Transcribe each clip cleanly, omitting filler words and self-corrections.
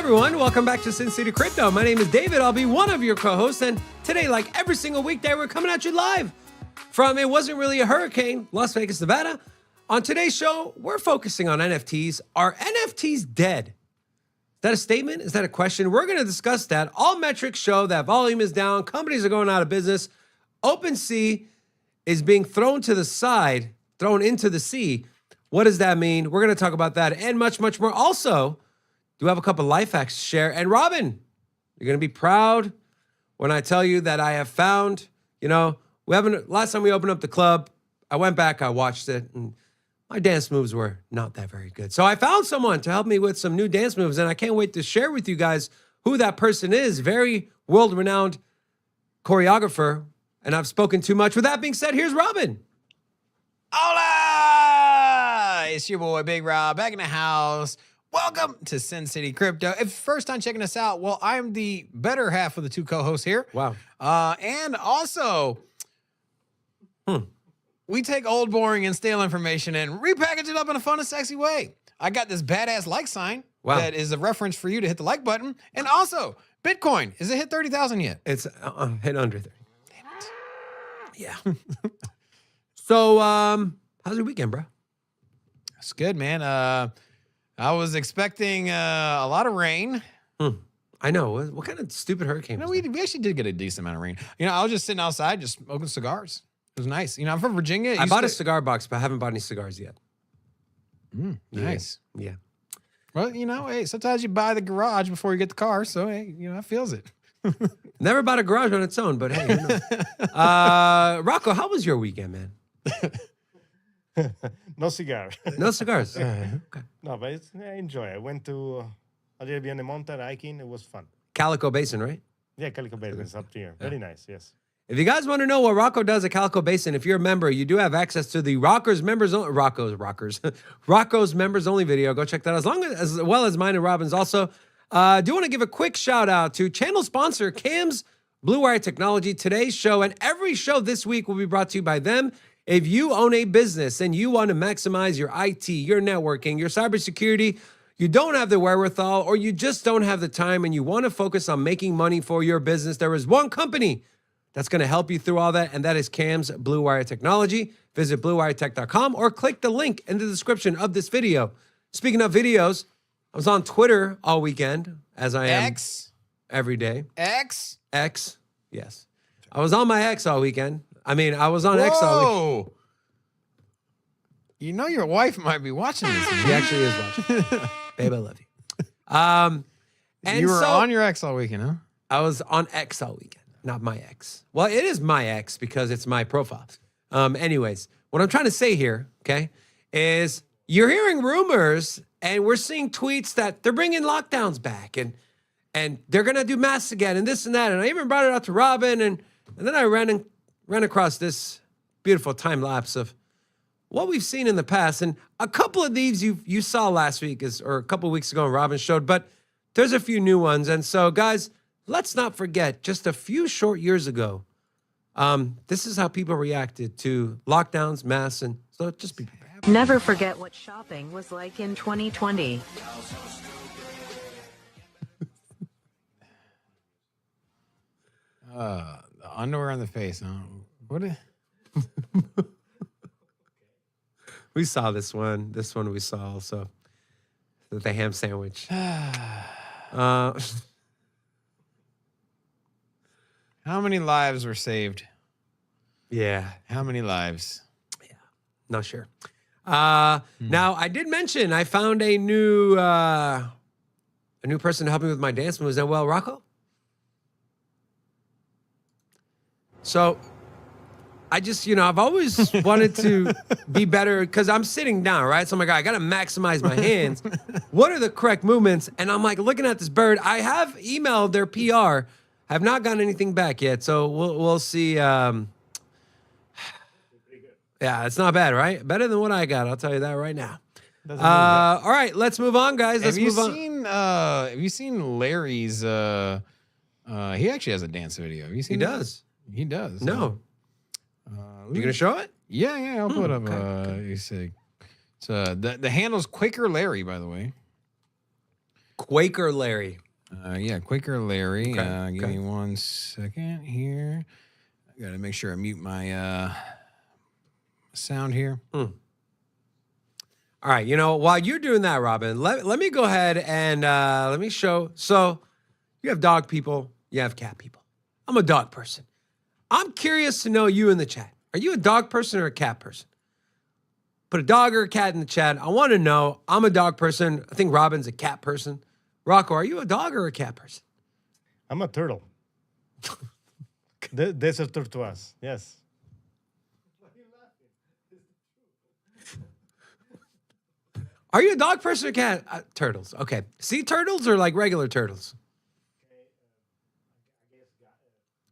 everyone. Welcome back to Sin City Crypto. My name is David. I'll be one of your co-hosts. And today, like every single weekday, we're coming at you live from It Wasn't Really a Hurricane, Las Vegas, Nevada. On today's show, we're focusing on NFTs. Are NFTs dead? Is that a statement? Is that a question? We're going to discuss that. All metrics show that volume is down. Companies are going out of business. OpenSea is being thrown to the side, thrown into the sea. What does that mean? We're going to talk about that and much, much more. Also, do have a couple life hacks to share. And Robin, you're going to be proud when I tell you that I have found, last time we opened up the club, I went back, I watched it, and my dance moves were not that very good. So I found someone to help me with some new dance moves, and I can't wait to share with you guys who that person is. Very world-renowned choreographer, and I've spoken too much. With that being said, here's Robin. Hola! It's your boy, Big Rob, back in the house. Welcome to Sin City Crypto. If first time checking us out, well, I'm the better half of the two co-hosts here. Wow. And also, we take old, boring, and stale information and repackage it up in a fun and sexy way. I got this badass like sign that is a reference for you to hit the like button. And also, Bitcoin, is it hit 30,000 yet? It's hit under 30. Damn it. Yeah. So, how's your weekend, bro? It's good, man. I was expecting a lot of rain. I know. What kind of stupid hurricane? We actually did get a decent amount of rain. I was just sitting outside, just smoking cigars. It was nice. I'm from Virginia. I bought a cigar box, but I haven't bought any cigars yet. Nice. Yeah. Well, hey, sometimes you buy the garage before you get the car, so hey, it feels it. Never bought a garage on its own, but hey. Rocco, how was your weekend, man? No cigar. No cigars. Okay. No, but I enjoy it. I went to a little bit on the mountain hiking. It was fun. Calico Basin, right? Yeah, Calico Basin is up here. Very nice, yes. If you guys want to know what Rocco does at Calico Basin, if you're a member, you do have access to the Rocco's members only video. Go check that out, as well as mine and Robin's. Also, do want to give a quick shout out to channel sponsor Cam's Blue Wire Technology. Today's show and every show this week will be brought to you by them. If you own a business and you want to maximize your IT, your networking, your cybersecurity, you don't have the wherewithal or you just don't have the time and you want to focus on making money for your business, there is one company that's going to help you through all that, and that is Cam's Blue Wire Technology. Visit bluewiretech.com or click the link in the description of this video. Speaking of videos, I was on Twitter all weekend, as I am every day. X, yes. I was on my X all weekend. I was on X all weekend. Your wife might be watching this. She actually is watching. Babe, I love you. And you were on your X all weekend, huh? I was on X all weekend, not my X. Well, it is my X because it's my profile. Anyways, what I'm trying to say here, okay, is you're hearing rumors and we're seeing tweets that they're bringing lockdowns back and they're going to do masks again and this and that. And I even brought it out to Robin and then I ran across this beautiful time lapse of what we've seen in the past. And a couple of these you saw last week or a couple of weeks ago and Robin showed, but there's a few new ones. And so, guys, let's not forget, just a few short years ago, this is how people reacted to lockdowns, masks, and so just be prepared. Never forget what shopping was like in 2020. The underwear on the face, huh? What? We saw this one. This one we saw also. The ham sandwich. How many lives were saved? Yeah. How many lives? Yeah. Not sure. Now, I did mention I found a new person to help me with my dance moves. And well, Rocco? So I just, I've always wanted to be better because I'm sitting down, right? So I'm like, I got to maximize my hands. What are the correct movements? And I'm like looking at this bird. I have emailed their PR. Have not gotten anything back yet. So we'll see. Yeah, it's not bad, right? Better than what I got. I'll tell you that right now. All right, let's move on, guys. Have you seen Larry's? He actually has a dance video. Have you seen? He does. He does. No. You gonna show it? Yeah. I'll put up. Okay. You see, the handle's Quaker Larry, by the way. Quaker Larry. Yeah, Quaker Larry. Okay, Give me 1 second here. I got to make sure I mute my sound here. All right, you know, while you're doing that, Robin, let me go ahead and let me show. So you have dog people, you have cat people. I'm a dog person. I'm curious to know you in the chat. Are you a dog person or a cat person? Put a dog or a cat in the chat. I want to know. I'm a dog person. I think Robin's a cat person. Rocco, are you a dog or a cat person? I'm a turtle. There's a tortugas. Yes. Are you a dog person or cat? Turtles. Okay. Sea turtles or like regular turtles?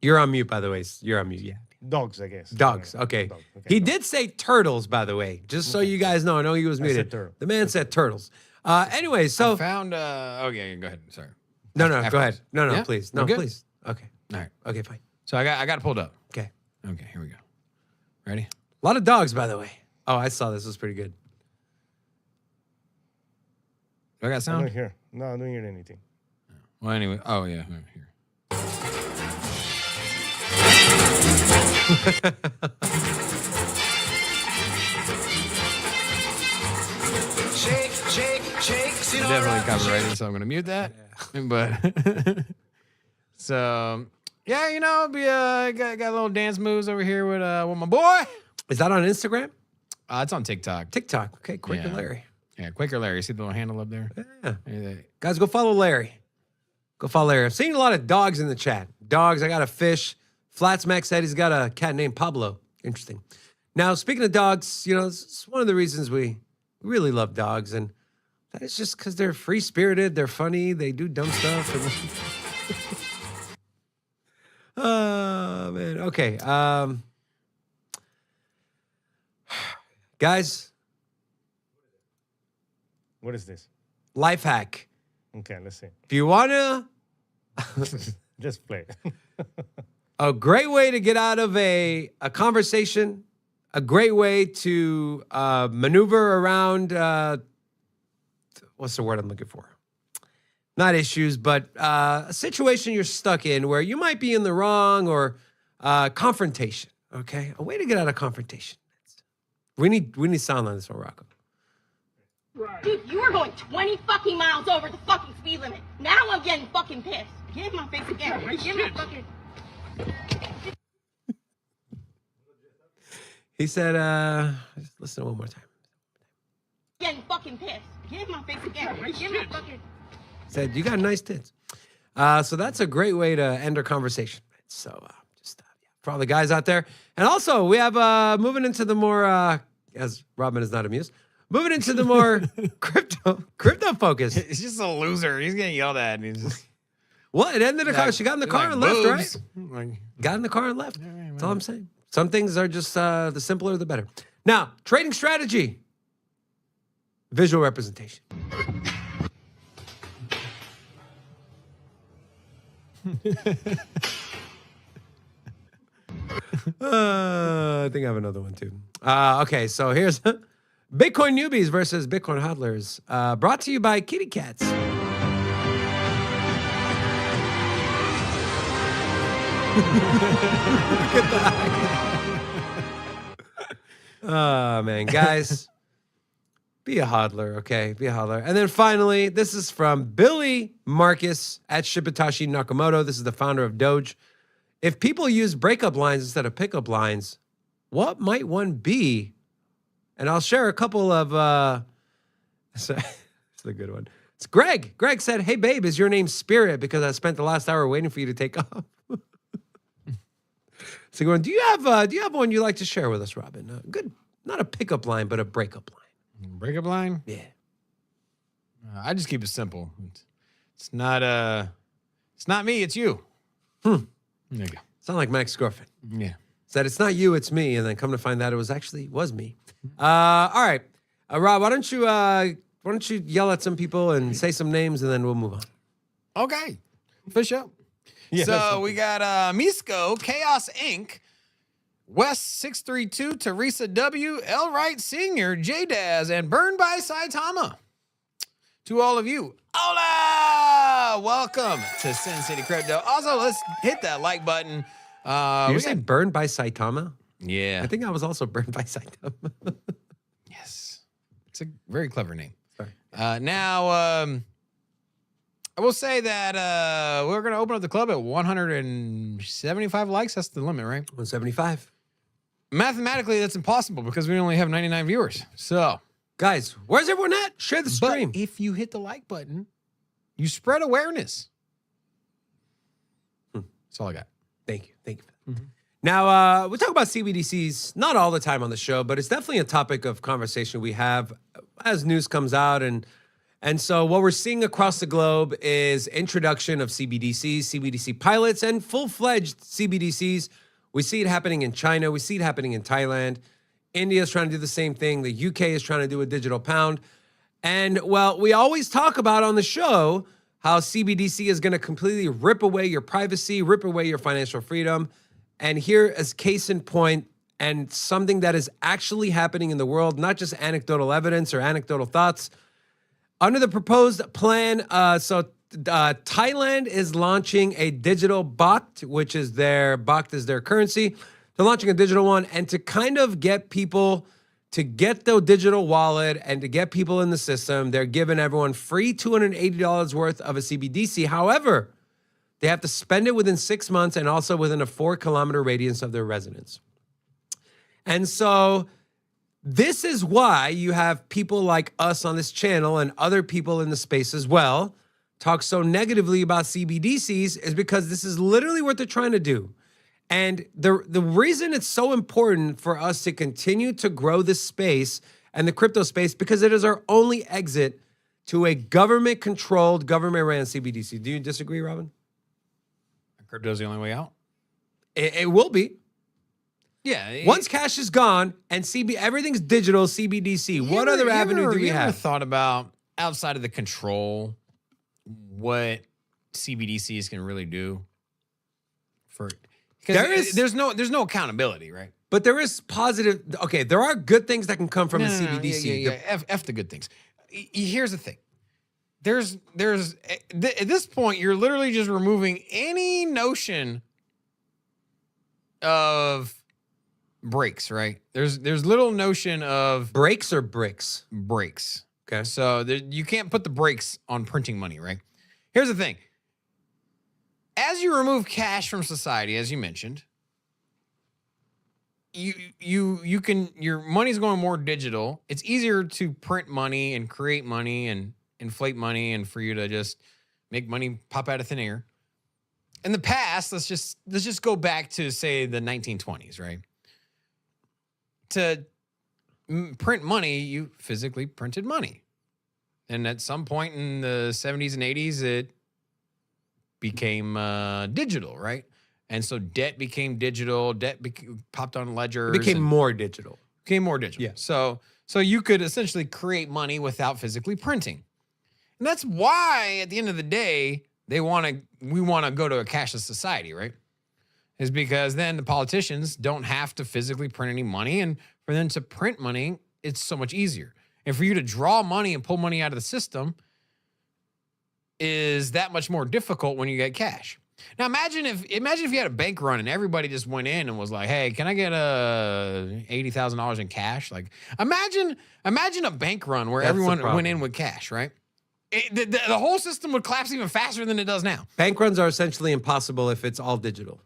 You're on mute, by the way. You're on mute. Yeah. Dogs, I guess. Dogs. Okay. Dog. Okay, He dog. did say turtles, by the way, just so you guys know. I know he was muted. turtle. The man said turtles. Anyway, so. I found. Oh yeah, go ahead. Sorry. No, go Afterwards. ahead. No, Yeah? please. We're No, good? please. Okay. All right. Okay, fine. So I got it pulled up. Okay. Okay, here we go. Ready? A lot of dogs, by the way. Oh, I saw this. It was pretty good. Do I got I sound? don't hear. No, I don't hear anything. Well, anyway. Oh yeah, here. Definitely copyrighted, so I'm gonna mute that. But so yeah, you know, got a little dance moves over here with my boy. Is that on Instagram? It's on TikTok. TikTok. Okay, Quaker Yeah. Larry. Yeah, Quaker Larry. See the little handle up there? Yeah. Guys, go follow Larry. Go follow Larry. I've seen a lot of dogs in the chat. Dogs, I got a fish. Flatsmack said he's got a cat named Pablo. Interesting. Now, speaking of dogs, you know, it's one of the reasons we really love dogs. And that is just because they're free-spirited, they're funny, they do dumb stuff. Oh, man. Okay. Guys, What is this? life hack. Okay, let's see. If you want to, Just play. a great way to get out of a conversation, a great way to maneuver around, what's the word I'm looking for? Not issues, but a situation you're stuck in where you might be in the wrong or confrontation, okay? A way to get out of confrontation. We need sound on this one, Rocco. Dude, you were going 20 fucking miles over the fucking speed limit. Now I'm getting fucking pissed. Get in my face again. Get in my fucking... He said, just listen one more time. Getting fucking pissed. Get in my face again. Get in my fucking... Said, you got nice tits. So that's a great way to end our conversation. So just for all the guys out there. And also, we have moving into the more, as Robin is not amused, moving into the more crypto focus. He's just a loser. He's getting yelled at. And he's just, What? It ended the car. She got in the car and left, right? Like, Got in the car and left. That's all I'm saying. Some things are just the simpler, the better. Now, trading strategy. Visual representation. I think I have another one too. Okay, so here's Bitcoin newbies versus Bitcoin hodlers. Brought to you by Kitty Cats. Look at that. Oh, man. Guys, be a hodler, okay? Be a hodler. And then finally, this is from Billy Marcus at Shibatashi Nakamoto. This is the founder of Doge. If people use breakup lines instead of pickup lines, what might one be? And I'll share a couple of... it's a good one. It's Greg. Greg said, hey, babe, is your name Spirit? Because I spent the last hour waiting for you to take off. So going, do you have one you like to share with us, Robin? Good, not a pickup line, but a breakup line. breakup line? Yeah. I just keep it simple. It's not me, it's you. There you go. Sound like my ex-girlfriend. Yeah. Said it's not you, it's me, and then come to find out it was me. All right, Rob, why don't you yell at some people and say some names, and then we'll move on. Okay. For sure. Yes. So we got Misco, Chaos Inc., West 632, Teresa W., L. Wright Sr., J Daz, and Burned by Saitama. to all of you. Hola! Welcome to Sin City Crypto. Also, let's hit that like button. You say burned by Saitama? Yeah. I think I was also burned by Saitama. Yes. It's a very clever name. Sorry. Now, I will say that we're going to open up the club at 175 likes. That's the limit, right? 175. Mathematically, that's impossible because we only have 99 viewers. So, guys, where's everyone at? Share the stream. But if you hit the like button, you spread awareness. That's all I got. Thank you. Thank you. Mm-hmm. Now, we talk about CBDCs not all the time on the show, but it's definitely a topic of conversation we have as news comes out. And so what we're seeing across the globe is introduction of CBDCs, CBDC pilots, and full-fledged CBDCs. We see it happening in China. We see it happening in Thailand. India is trying to do the same thing. The UK is trying to do a digital pound. And, well, we always talk about on the show how CBDC is going to completely rip away your privacy, rip away your financial freedom. And here is case in point and something that is actually happening in the world, not just anecdotal evidence or anecdotal thoughts. Under the proposed plan, Thailand is launching a digital baht, which is their currency. They're launching a digital one, and to kind of get people to get the digital wallet and to get people in the system, they're giving everyone free $280 worth of a CBDC. However, they have to spend it within 6 months and also within a 4-kilometer radius of their residence. And so this is why you have people like us on this channel and other people in the space as well talk so negatively about CBDCs, is because this is literally what they're trying to do. And the reason it's so important for us to continue to grow this space and the crypto space, because it is our only exit to a government-controlled, government-ran CBDC. Do you disagree, Robin? Crypto's the only way out. It will be. Yeah. Once cash is gone and everything's digital, CBDC, what other avenue do we have? You ever thought about, outside of the control, what CBDCs can really do? Because there's no accountability, right? But there is positive. Okay, there are good things that can come from a CBDC. Yeah. F the good things. Here's the thing. There's at this point, you're literally just removing any notion of breaks, right? There's little notion of breaks or bricks. Breaks. Okay. So you can't put the brakes on printing money, right? Here's the thing. As you remove cash from society, as you mentioned, you can, your money's going more digital. It's easier to print money and create money and inflate money and for you to just make money pop out of thin air. In the past, let's just go back to, say, the 1920s, right? To print money, you physically printed money. And at some point in the 70s and 80s, it became digital, right? And so debt became digital. Debt popped on ledgers. It became more digital. Yeah. So you could essentially create money without physically printing. And that's why, at the end of the day, we want to go to a cashless society, right? Is because then the politicians don't have to physically print any money, and for them to print money, it's so much easier. And for you to draw money and pull money out of the system is that much more difficult when you get cash. Now imagine if you had a bank run and everybody just went in and was like, "Hey, can I get $80,000 in cash?" Like, imagine a bank run where everyone went in with cash, right? The whole system would collapse even faster than it does now. Bank runs are essentially impossible if it's all digital.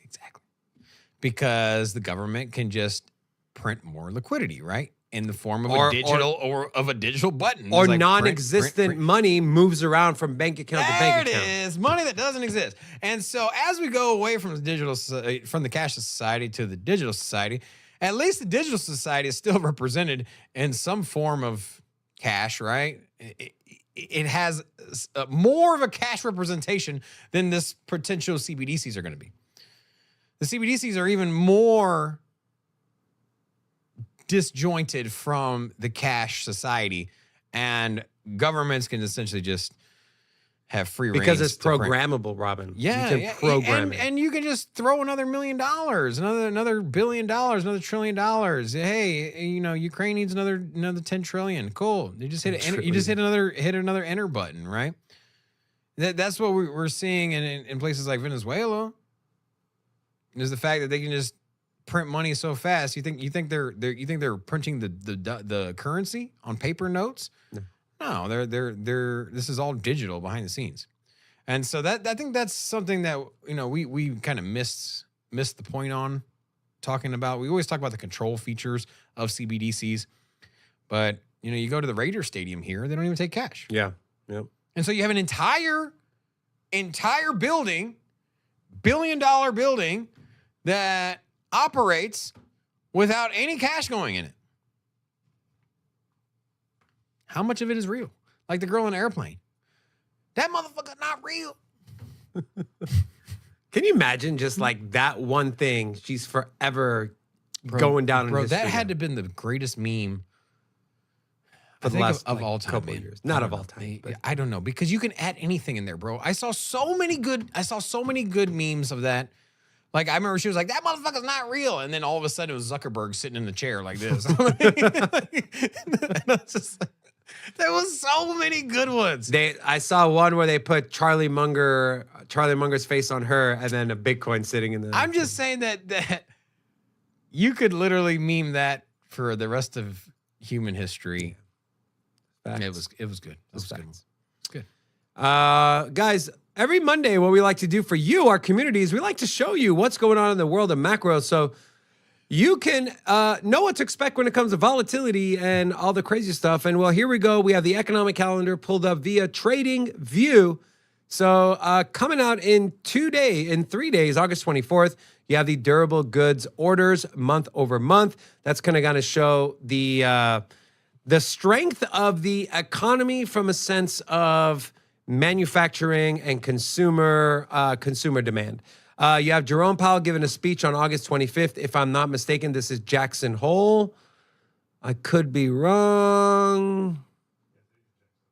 Exactly. Because the government can just print more liquidity, right? In the form of a digital button. Or like non-existent money moves around from bank account to bank account. There it is. Money that doesn't exist. And so as we go away from the cashless society to the digital society, at least the digital society is still represented in some form of cash, right? It has more of a cash representation than this potential CBDCs are going to be. The CBDCs are even more disjointed from the cash society, and governments can essentially just have free Because reins it's to print. programmable, Robin. Yeah, you can program it. and you can just throw another $1 million, another $1 billion, another $1 trillion. Hey, Ukraine needs another 10 trillion. Cool. You just hit another enter button, right? That's what we're seeing in places like Venezuela. Is the fact that they can just print money so fast. You think they're printing the currency on paper notes? No, they're this is all digital behind the scenes. And so I think that's something that we kind of missed the point on talking about. We always talk about the control features of CBDCs, but you go to the Raiders Stadium here, they don't even take cash. Yeah. Yep. And so you have an entire building, $1 billion building that operates without any cash going in it. How much of it is real? Like the girl in the airplane. That motherfucker not real. Can you imagine just like that one thing? She's forever going down in history. That had to have been the greatest meme for the last of all time. Couple of years. Not of all time. But I don't know, because you can add anything in there, bro. I saw so many good memes of that. Like, I remember she was like, that motherfucker's not real. And then all of a sudden it was Zuckerberg sitting in the chair like this. And I was just like, there was so many good ones. I saw one where they put Charlie Munger's face on her and then a Bitcoin sitting in the... I'm just saying that you could literally meme that for the rest of human history. Facts. It was good. It was good. It's good. Guys, every Monday, what we like to do for you, our communities, we like to show you what's going on in the world of macro. So you can know what to expect when it comes to volatility and all the crazy stuff. And well, here we go. We have the economic calendar pulled up via Trading View. So coming out in 3 days, August 24th, you have the durable goods orders month over month. That's going to show the strength of the economy from a sense of manufacturing and consumer demand. You have Jerome Powell giving a speech on August 25th. If I'm not mistaken, this is Jackson Hole. I could be wrong.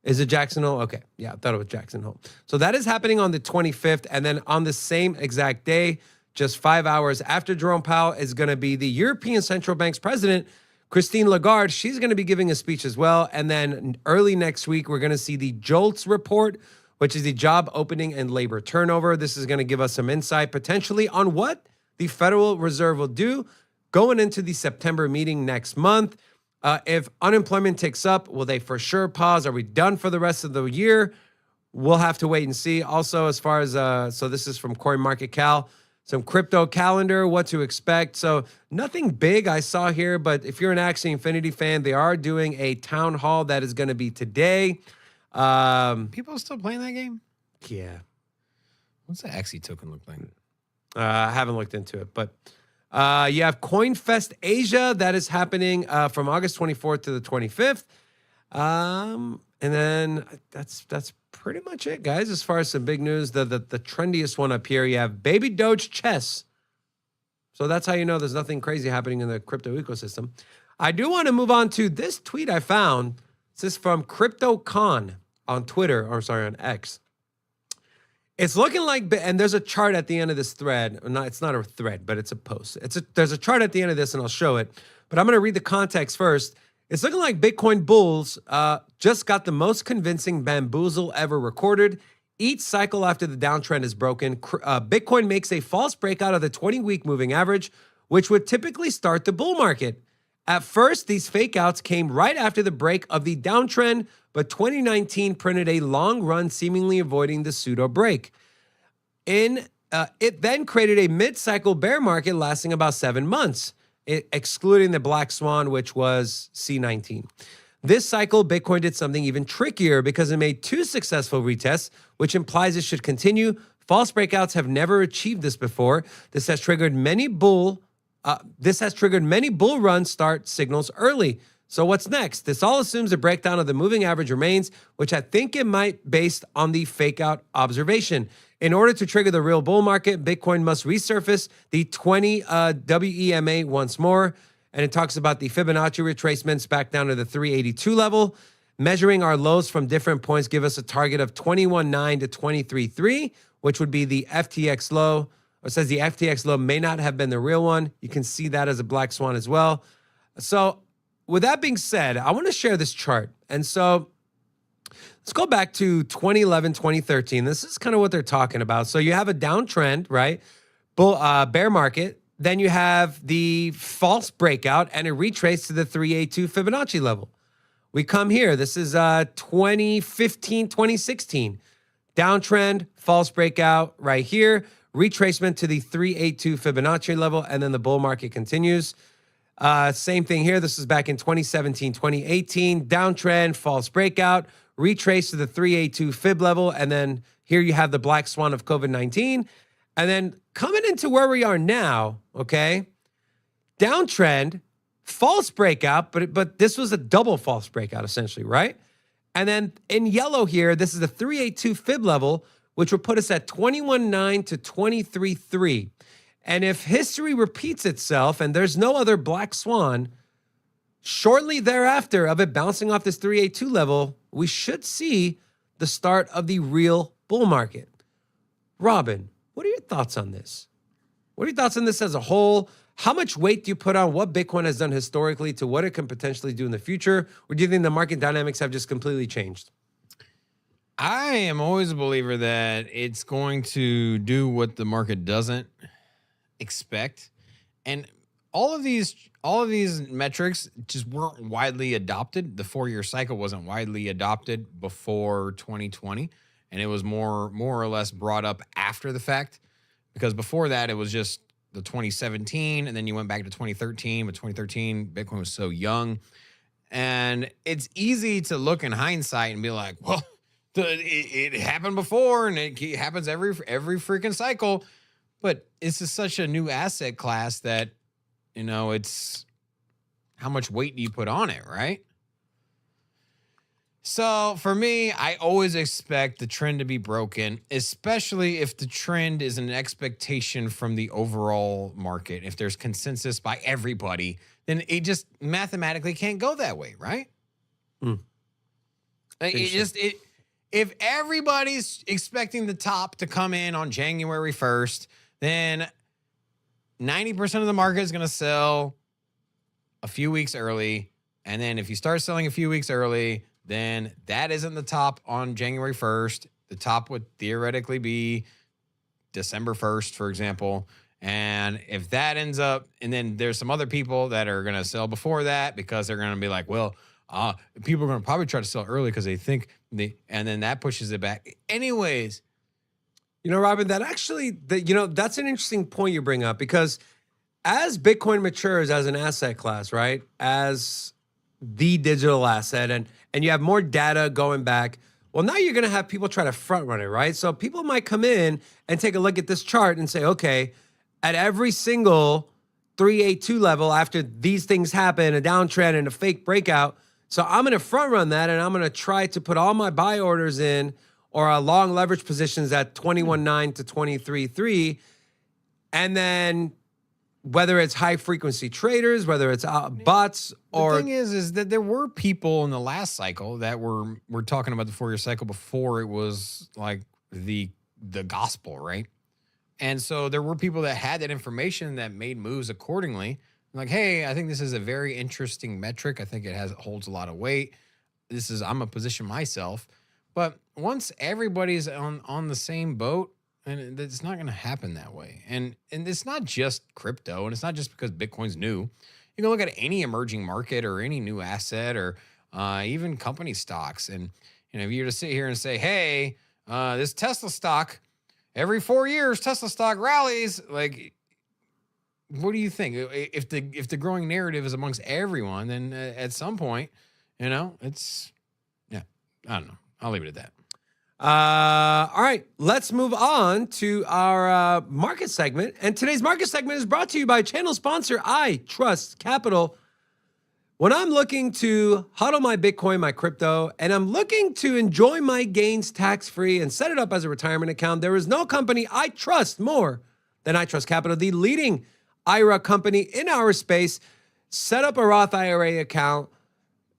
Is it Jackson Hole? Okay. Yeah, I thought it was Jackson Hole. So that is happening on the 25th. And then on the same exact day, just 5 hours after Jerome Powell, is going to be the European Central Bank's president, Christine Lagarde. She's going to be giving a speech as well. And then early next week, we're going to see the JOLTS report, which is the job opening and labor turnover. This is going to give us some insight potentially on what the Federal Reserve will do going into the September meeting next month. If unemployment ticks up, will they for sure pause? Are we done for the rest of the year? We'll have to wait and see. Also, as far as, so this is from CoinMarketCal, some crypto calendar, what to expect. So nothing big I saw here, but if you're an Axie Infinity fan, they are doing a town hall that is going to be today. People still playing that game? Yeah. What's the Axie token look like? I haven't looked into it, but you have CoinFest Asia that is happening from August 24th to the 25th. And then that's pretty much it, guys. As far as some big news, the trendiest one up here, you have Baby Doge Chess. So that's how you know there's nothing crazy happening in the crypto ecosystem. I do want to move on to this tweet I found. This is from CryptoCon on Twitter, or sorry, on X. It's looking like, and there's a chart at the end of this thread. It's not a thread, but it's a post. There's a chart at the end of this, and I'll show it. But I'm going to read the context first. It's looking like Bitcoin bulls just got the most convincing bamboozle ever recorded. Each cycle after the downtrend is broken, Bitcoin makes a false breakout of the 20-week moving average, which would typically start the bull market. At first, these fake outs came right after the break of the downtrend, but 2019 printed a long run seemingly avoiding the pseudo break. It then created a mid-cycle bear market lasting about 7 months, excluding the black swan, which was C19. This cycle, Bitcoin did something even trickier because it made 2 successful retests, which implies it should continue. False breakouts have never achieved this before. This has triggered many bull run start signals early. So what's next? This all assumes a breakdown of the moving average remains, which I think it might based on the fake out observation. In order to trigger the real bull market, Bitcoin must resurface the 20 WEMA once more. And it talks about the Fibonacci retracements back down to the 382 level. Measuring our lows from different points give us a target of 21.9 to 23.3, which would be the FTX low. It says the FTX low may not have been the real one. You can see that as a black swan as well. So with that being said, I want to share this chart. And so let's go back to 2011, 2013. This is kind of what they're talking about. So you have a downtrend, right? Bear market. Then you have the false breakout and a retrace to the 382 Fibonacci level. We come here. This is 2015, 2016. Downtrend, false breakout right here. Retracement to the 382 Fibonacci level. And then the bull market continues. Same thing here. This is back in 2017, 2018. Downtrend, false breakout. Retrace to the 382 Fib level. And then here you have the black swan of COVID-19. And then coming into where we are now, okay, downtrend, false breakout, but this was a double false breakout essentially, right? And then in yellow here, this is the 382 Fib level, which will put us at 21.9 to 23.3. And if history repeats itself and there's no other black swan, shortly thereafter of it bouncing off this 382 level, we should see the start of the real bull market. Robin, what are your thoughts on this? What are your thoughts on this as a whole? How much weight do you put on what Bitcoin has done historically to what it can potentially do in the future? Or do you think the market dynamics have just completely changed? I am always a believer that it's going to do what the market doesn't expect. And all of these metrics just weren't widely adopted. The 4-year cycle wasn't widely adopted before 2020. And it was more or less brought up after the fact. Because before that, it was just the 2017, and then you went back to 2013. But 2013, Bitcoin was so young. And it's easy to look in hindsight and be like, well, it happened before, and it happens every freaking cycle. But it's just such a new asset class that, it's how much weight do you put on it, right? So for me, I always expect the trend to be broken, especially if the trend is an expectation from the overall market. If there's consensus by everybody, then it just mathematically can't go that way, right? If everybody's expecting the top to come in on January 1st, then 90% of the market is going to sell a few weeks early. And then if you start selling a few weeks early, then that isn't the top on January 1st. The top would theoretically be December 1st, for example. And if that ends up, and then there's some other people that are going to sell before that because they're going to be like, well, people are going to probably try to sell early because they think and then that pushes it back. Anyways. Robin, that's an interesting point you bring up because as Bitcoin matures as an asset class, right, as the digital asset, and you have more data going back, well, now you're going to have people try to front run it, right? So people might come in and take a look at this chart and say, okay, at every single 382 level after these things happen, a downtrend and a fake breakout, so I'm going to front run that and I'm going to try to put all my buy orders in or long leverage positions at 21.9 to 23.3, and then whether it's high frequency traders, whether it's bots or... The thing is that there were people in the last cycle that were talking about the 4-year cycle before it was like the gospel, right? And so there were people that had that information that made moves accordingly. Like, hey, I think this is a very interesting metric. I think it holds a lot of weight. I'm a position myself. But once everybody's on the same boat, and it's not going to happen that way. And it's not just crypto, and it's not just because Bitcoin's new. You can look at any emerging market or any new asset or even company stocks. And if you were to sit here and say, hey, this Tesla stock, every 4 years, Tesla stock rallies, like, what do you think? If the growing narrative is amongst everyone, then at some point, I don't know. I'll leave it at that. All right, let's move on to our market segment. And today's market segment is brought to you by channel sponsor I Trust Capital. When I'm looking to hodl my Bitcoin, my crypto, and I'm looking to enjoy my gains tax-free and set it up as a retirement account, there is no company I trust more than I Trust Capital, the leading IRA company in our space. Set up a Roth IRA account,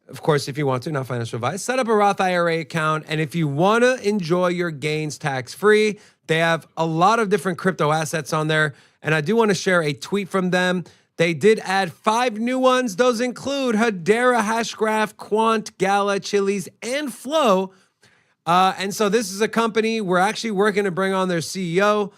of course, if you want to, not financial advice, set up a Roth IRA account. And if you want to enjoy your gains tax-free, they have a lot of different crypto assets on there. And I do want to share a tweet from them. They did add 5 new ones. Those include Hedera, Hashgraph, Quant, Gala, Chiliz, and Flow. And so this is a company we're actually working to bring on their CEO.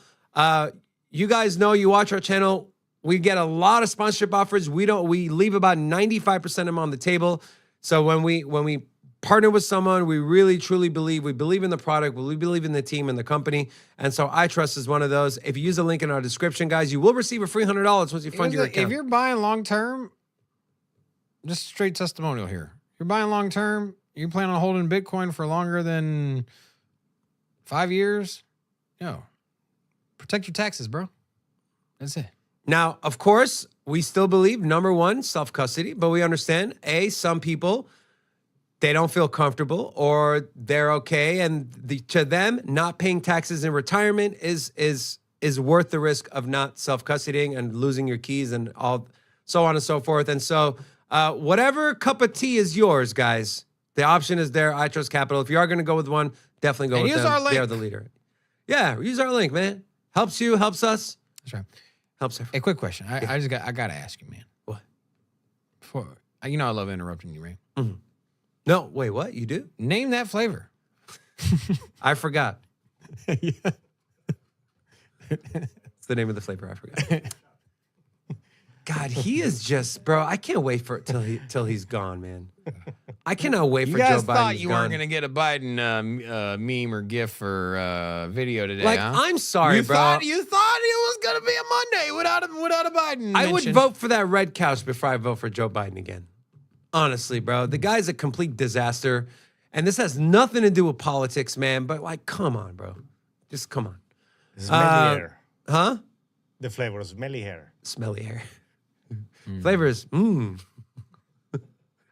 You guys know, you watch our channel, we get a lot of sponsorship offers. We leave about 95% of them on the table. So when we partner with someone, we really truly believe in the product, we believe in the team and the company. And so iTrust is one of those. If you use the link in our description, guys, you will receive a free $100 once you fund your account. If you're buying long term, just straight testimonial here. You're buying long term, you plan on holding Bitcoin for longer than 5 years, protect your taxes, bro. That's it. Now, of course, we still believe, number one, self-custody, but we understand, some people, they don't feel comfortable or they're okay. And to them, not paying taxes in retirement is worth the risk of not self-custodying and losing your keys and all, so on and so forth. And so whatever cup of tea is yours, guys, the option is there, iTrust Capital. If you are going to go with one, definitely go with them. Our link. They are the leader. Yeah, use our link, man. Helps you, helps us. That's right. Helps everyone. Hey, quick question. I got to ask you, man. What? I love interrupting you, right? Mm-hmm. No, wait, what? You do? Name that flavor. I forgot. Yeah. It's the name of the flavor. I forgot. God, he is just, bro. I can't wait for it till he's gone, man. I cannot wait for Joe Biden. You guys thought you weren't gonna get a Biden meme or GIF or video today, like, huh? I'm sorry, you bro. Thought it was gonna be a Monday without a Biden. I would vote for that red couch before I vote for Joe Biden again. Honestly, bro, the guy's a complete disaster, and this has nothing to do with politics, man. But like, come on, bro, just come on. Smelly hair. Huh? The flavor, smelly hair. Smelly hair. Flavors,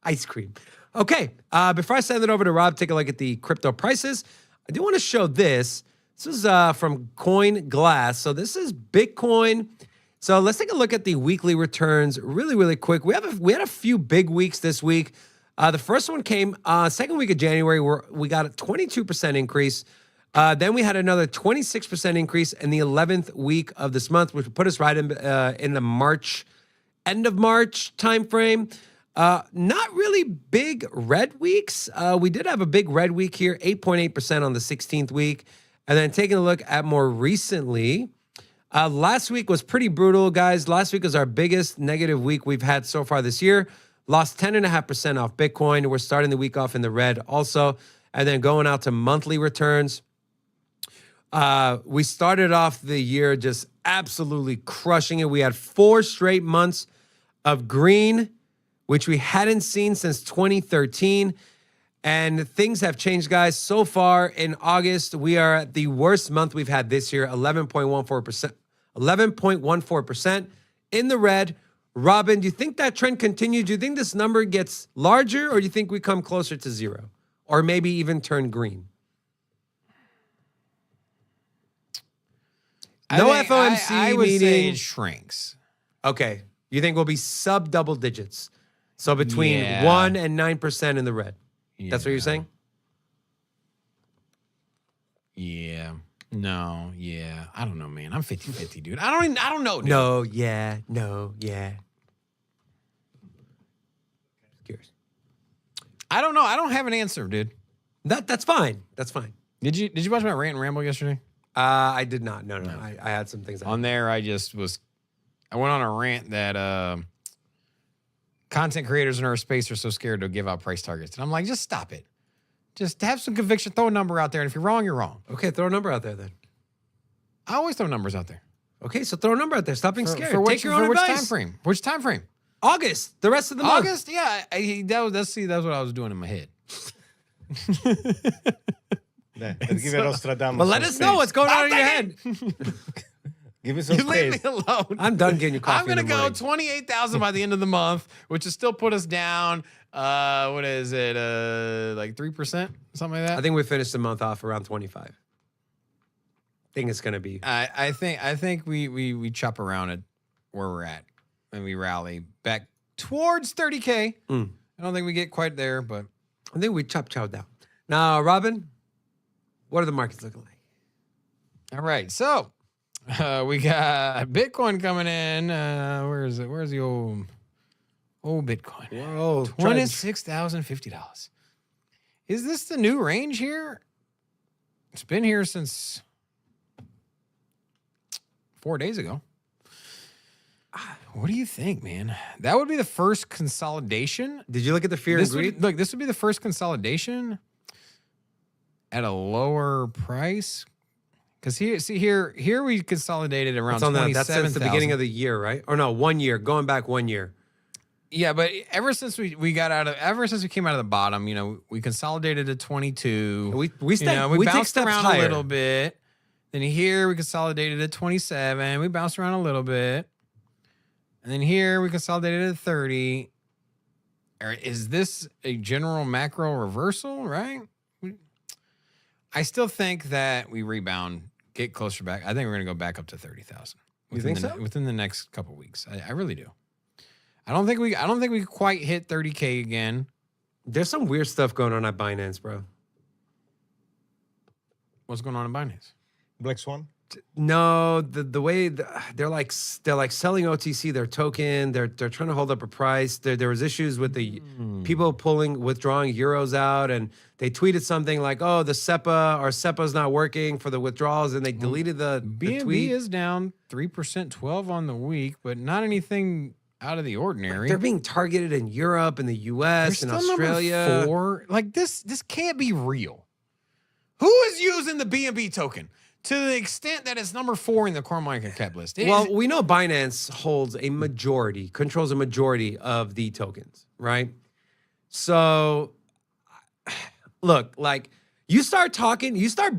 ice cream. Okay, before I send it over to Rob, take a look at the crypto prices. I do want to show this. This is from Coin Glass. So this is Bitcoin. So let's take a look at the weekly returns really, really quick. We had a few big weeks this week. The first one came second week of January, where we got a 22% increase. Then we had another 26% increase in the 11th week of this month, which put us right in the end of March timeframe. Not really big red weeks. We did have a big red week here, 8.8% on the 16th week. And then taking a look at more recently, last week was pretty brutal, guys. Last week was our biggest negative week we've had so far this year. Lost 10.5% off Bitcoin. We're starting the week off in the red also. And then going out to monthly returns. We started off the year just absolutely crushing it. We had 4 straight months of green, which we hadn't seen since 2013. And things have changed, guys. So far in August, we are at the worst month we've had this year, 11.14% in the red. Robin, do you think that trend continues? Do you think this number gets larger, or do you think we come closer to zero, or maybe even turn green? No FOMC I would say meeting. it shrinks. Okay. You think we'll be sub double digits? So between 1 and 9% in the red. That's what you're saying? Yeah. No, yeah. I don't know, man. I'm 50-50, dude. I don't know, dude. No, yeah. Curious. I don't know. I don't have an answer, dude. That's fine. That's fine. Did you watch my rant and ramble yesterday? I did not. No. I had some things on there. I went on a rant that content creators in our space are so scared to give out price targets. And I'm like, just stop it. Just have some conviction. Throw a number out there. And if you're wrong, you're wrong. Okay, throw a number out there then. I always throw numbers out there. Okay, so throw a number out there. Stop being scared. Take your own advice. Which time frame? Which time frame? August. The rest of the month. August? Yeah. That's what I was doing in my head. Let's give it Nostradamus. But let us know what's going on in your head. Give me some Leave space. me alone. I'm done getting you coffee. I'm going to go 28,000 by the end of the month, which will still put us down. What is it? Like 3%? Something like that? I think we finished the month off around 25. I think it's going to be. I think we chop around it where we're at and we rally back towards 30K. I don't think we get quite there, but I think we chowed down. Now, Robin, what are the markets looking like? all right. So we got Bitcoin coming in. Where is it? Where's the old Bitcoin? Whoa, $26,050. Is this the new range here? It's been here since 4 days ago. What do you think, man? That would be the first consolidation. Did you look at the fear and greed? Look, this would be the first consolidation at a lower price. Because here we consolidated around That's since the beginning 27,000. of the year, right? Or no, 1 year, going back 1 year. Yeah, but ever since we came out of the bottom, you know, we consolidated to 22. We we take bounced steps around higher. a little bit. Then here we consolidated at 27. We bounced around a little bit. And then here we consolidated at 30. Is this a general macro reversal, right? I still think that we rebound, get closer back. I think we're going to go back up to 30,000. You think so? Within the next couple of weeks. I really do. I don't think we quite hit 30K again. There's some weird stuff going on at Binance, bro. What's going on in Binance? Black Swan. No, they're like selling OTC, their token. They're trying to hold up a price. There was issues with the people withdrawing euros out, and they tweeted something like, "Oh, the SEPA's not working for the withdrawals," and they deleted the BNB tweet. is down 3%, 12 on the week, but not anything out of the ordinary. They're being targeted in Europe and the US and Australia. Number 4. Like this can't be real. Who is using the BNB token to the extent that it's number 4 in the CoinMarketCap list? We know Binance controls a majority of the tokens, right? So, look, like you start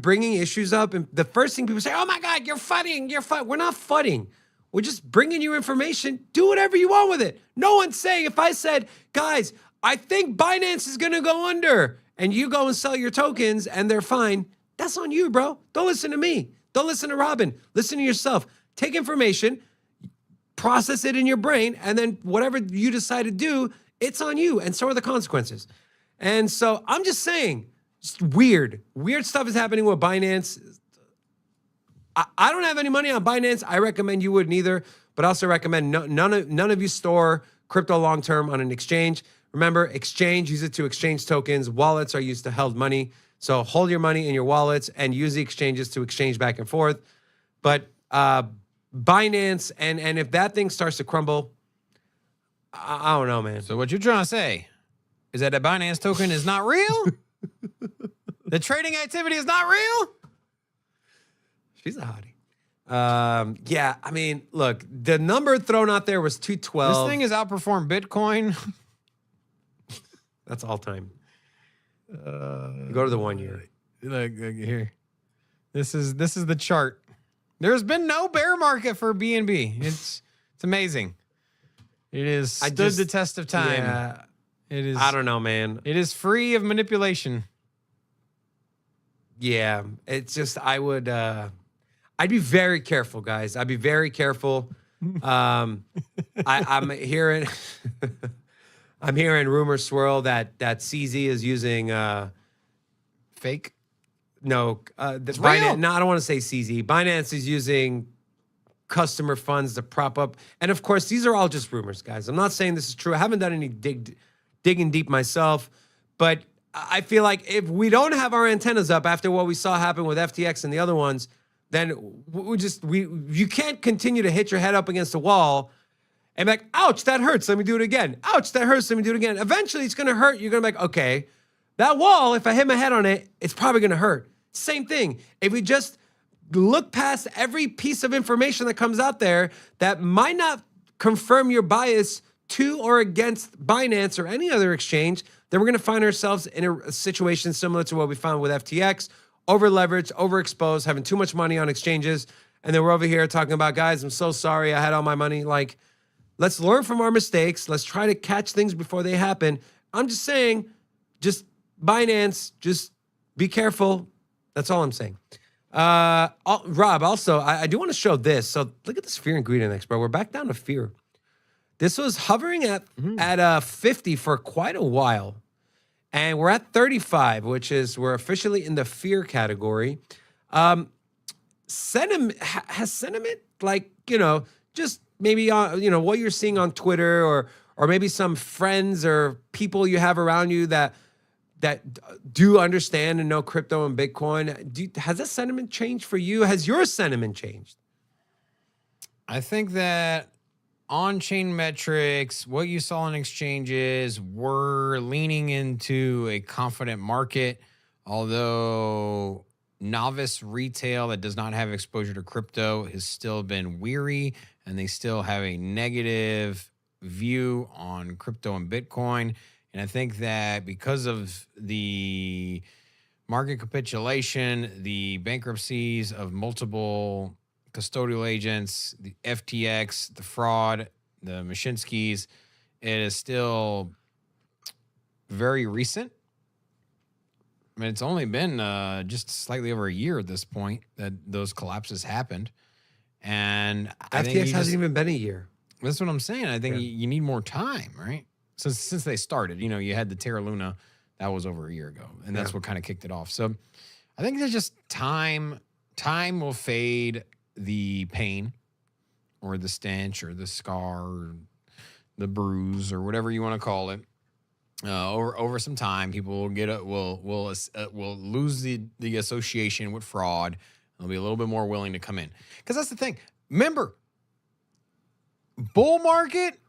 bringing issues up, and the first thing people say, "Oh my God, you're fudding. We're not fudding. We're just bringing you information. Do whatever you want with it." No one's saying, if I said, "Guys, I think Binance is going to go under," and you go and sell your tokens and they're fine, that's on you, bro. Don't listen to me. Don't listen to Robin. Listen to yourself. Take information, process it in your brain, and then whatever you decide to do, it's on you, and so are the consequences. And so I'm just saying, just weird stuff is happening with Binance. I don't have any money on Binance. I recommend you wouldn't either, but I also recommend none of you store crypto long-term on an exchange. Remember, use it to exchange tokens. Wallets are used to held money. So hold your money in your wallets and use the exchanges to exchange back and forth. But Binance, and if that thing starts to crumble, I don't know, man. So what you're trying to say is that the Binance token is not real? The trading activity is not real? She's a hottie. Yeah, I mean, look, the number thrown out there was 212. This thing has outperformed Bitcoin. That's all time. Go to the 1 year. Look here. This is the chart. There's been no bear market for BNB. It's amazing. It is stood the test of time. Yeah, it is. I don't know, man. It is free of manipulation. Yeah, it's just I'd be very careful, guys. I'd be very careful. I'm hearing I'm hearing rumors swirl that CZ is using Fake. No, It's Binance. real. No, I don't want to say CZ. Binance is using customer funds to prop up, and of course, these are all just rumors, guys. I'm not saying this is true. I haven't done any digging deep myself, but I feel like if we don't have our antennas up after what we saw happen with FTX and the other ones, then you can't continue to hit your head up against the wall and be like, ouch, that hurts. Let me do it again. Ouch, that hurts. Let me do it again. Eventually, it's going to hurt. You're going to be like, okay, that wall, if I hit my head on it, it's probably going to hurt. Same thing. If we just look past every piece of information that comes out there that might not confirm your bias to or against Binance or any other exchange, then we're going to find ourselves in a situation similar to what we found with FTX, over-leveraged, overexposed, having too much money on exchanges. And then we're over here talking about, guys, I'm so sorry I had all my money. Like, let's learn from our mistakes. Let's try to catch things before they happen. I'm just saying, just Binance, just be careful. That's all I'm saying. Rob, also, I do want to show this. So look at this fear and greed index, bro. We're back down to fear. This was hovering at 50 for quite a while. And we're at 35, which is we're officially in the fear category. Sentiment has sentiment, like, just maybe what you're seeing on Twitter or maybe some friends or people you have around you that do understand and know crypto and Bitcoin. Has that sentiment changed for you? Has your sentiment changed? I think that on-chain metrics, what you saw in exchanges, were leaning into a confident market, although novice retail that does not have exposure to crypto has still been weary, and they still have a negative view on crypto and Bitcoin. And I think that because of the market capitulation, the bankruptcies of multiple custodial agents, the FTX, the fraud, the Mashinskis, it is still very recent. I mean, it's only been just slightly over a year at this point that those collapses happened. And I think FTX hasn't even been a year. That's what I'm saying. I think you need more time, right? Since they started, you had the Terra Luna, that was over a year ago, and that's what kind of kicked it off. So I think there's just time. Time will fade the pain or the stench or the scar or the bruise or whatever you want to call it. Over some time, people will will lose the association with fraud. They'll be a little bit more willing to come in, because that's the thing. Remember, bull market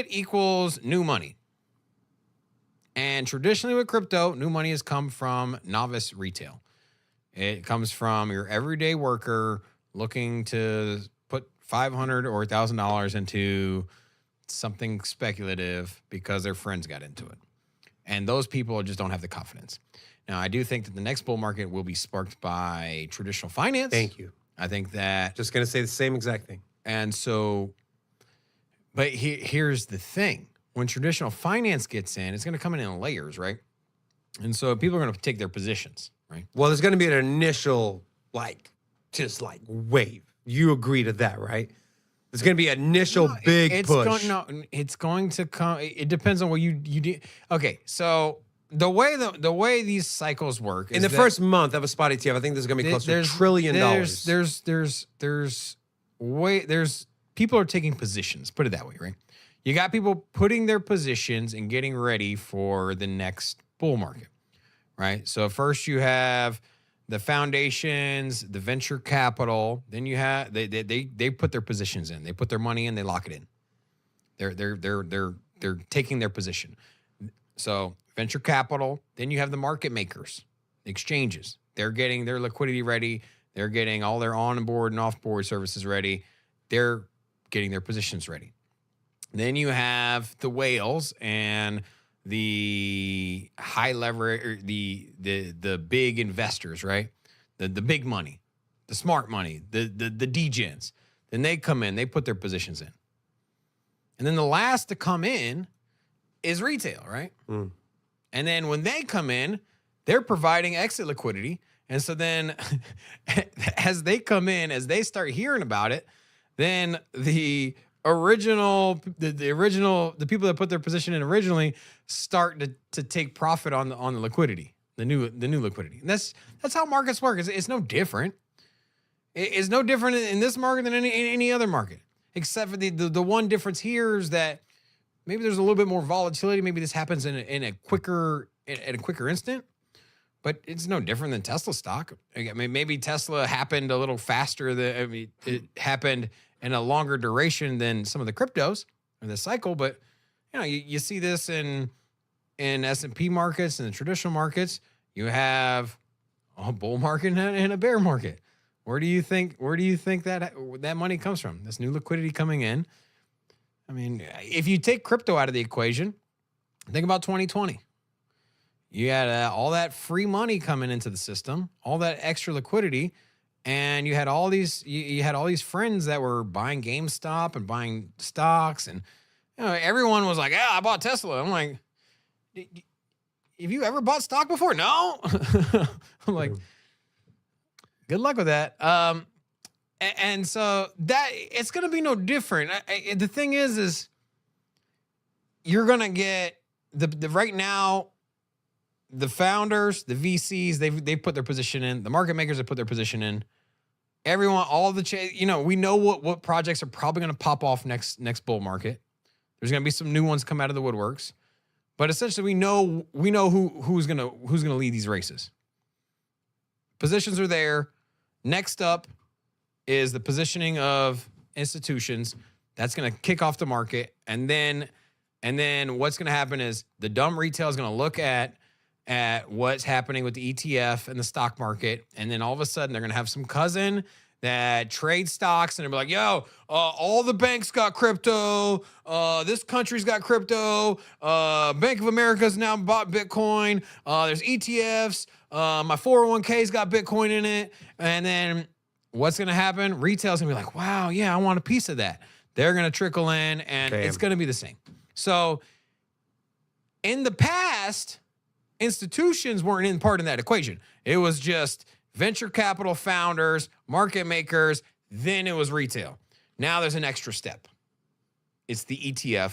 equals new money. And traditionally with crypto, new money has come from novice retail. It comes from your everyday worker looking to put $500 or $1,000 into something speculative because their friends got into it. And those people just don't have the confidence. Now, I do think that the next bull market will be sparked by traditional finance. Thank you. I think that... Just going to say the same exact thing. And so... But here's the thing. When traditional finance gets in, it's going to come in layers, right? And so people are going to take their positions, right? Well, there's going to be an initial, wave. You agree to that, right? There's going to be an initial big push. It's going to come. It depends on what you do. Okay, so the way these cycles work is in the first month of a spot ETF, I think there's going to be close to $1 trillion. There's people are taking positions. Put it that way, right? You got people putting their positions and getting ready for the next bull market, right? So first you have the foundations, the venture capital. Then you have they put their positions in. They put their money in. They lock it in. They're taking their position. So venture capital. Then you have the market makers, the exchanges. They're getting their liquidity ready. They're getting all their on-board and off-board services ready. They're getting their positions ready. Then you have the whales and the high leverage, or the big investors, right? The big money, the smart money, the degens. Then they come in, they put their positions in. And then the last to come in is retail, right? Mm. And then when they come in, they're providing exit liquidity. And so then as they come in, as they start hearing about it, then the people that put their position in originally start to take profit on the liquidity, the new liquidity. And that's how markets work. It's no different. It's no different in this market than any other market, except for the one difference here is that maybe there's a little bit more volatility. Maybe this happens at a quicker instant, but it's no different than Tesla stock. I mean, maybe Tesla happened a little faster it happened in a longer duration than some of the cryptos in the cycle, but you see this in S&P markets and the traditional markets. You have a bull market and a bear market. Where do you think that money comes from? This new liquidity coming in. I mean, if you take crypto out of the equation, think about 2020. You had all that free money coming into the system, all that extra liquidity. And you had all these friends that were buying GameStop and buying stocks, and everyone was like, "Yeah, I bought Tesla." I'm like, "Have you ever bought stock before?" No. I'm like, "Good luck with that." And so that it's going to be no different. The thing is you're going to get the right now, the founders, the VCs, they've put their position in. The market makers have put their position in. Everyone, all the we know what projects are probably going to pop off next bull market. There's going to be some new ones come out of the woodworks, but essentially we know who's going to lead these races. Positions are there. Next up is the positioning of institutions. That's going to kick off the market, and then what's going to happen is the dumb retail is going to look at what's happening with the ETF and the stock market. And then all of a sudden they're going to have some cousin that trades stocks and they'll be like, yo, all the banks got crypto. This country's got crypto. Bank of America's now bought Bitcoin. There's ETFs. My 401k's got Bitcoin in it. And then what's going to happen? Retail's going to be like, wow, yeah, I want a piece of that. They're going to trickle in and it's going to be the same. So in the past, institutions weren't in part of that equation. It was just venture capital founders, market makers, then it was retail. Now there's an extra step. It's the ETF,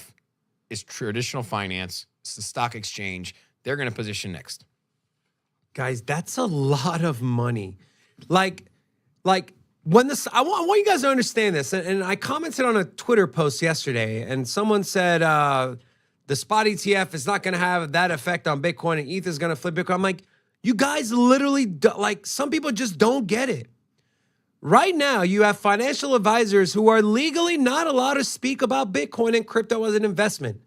it's traditional finance, it's the stock exchange. They're going to position next. Guys, that's a lot of money. Like when this, I want you guys to understand this. And I commented on a Twitter post yesterday, and someone said, the spot ETF is not going to have that effect on Bitcoin and ETH is going to flip Bitcoin. I'm like, you guys literally, some people just don't get it. Right now, you have financial advisors who are legally not allowed to speak about Bitcoin and crypto as an investment.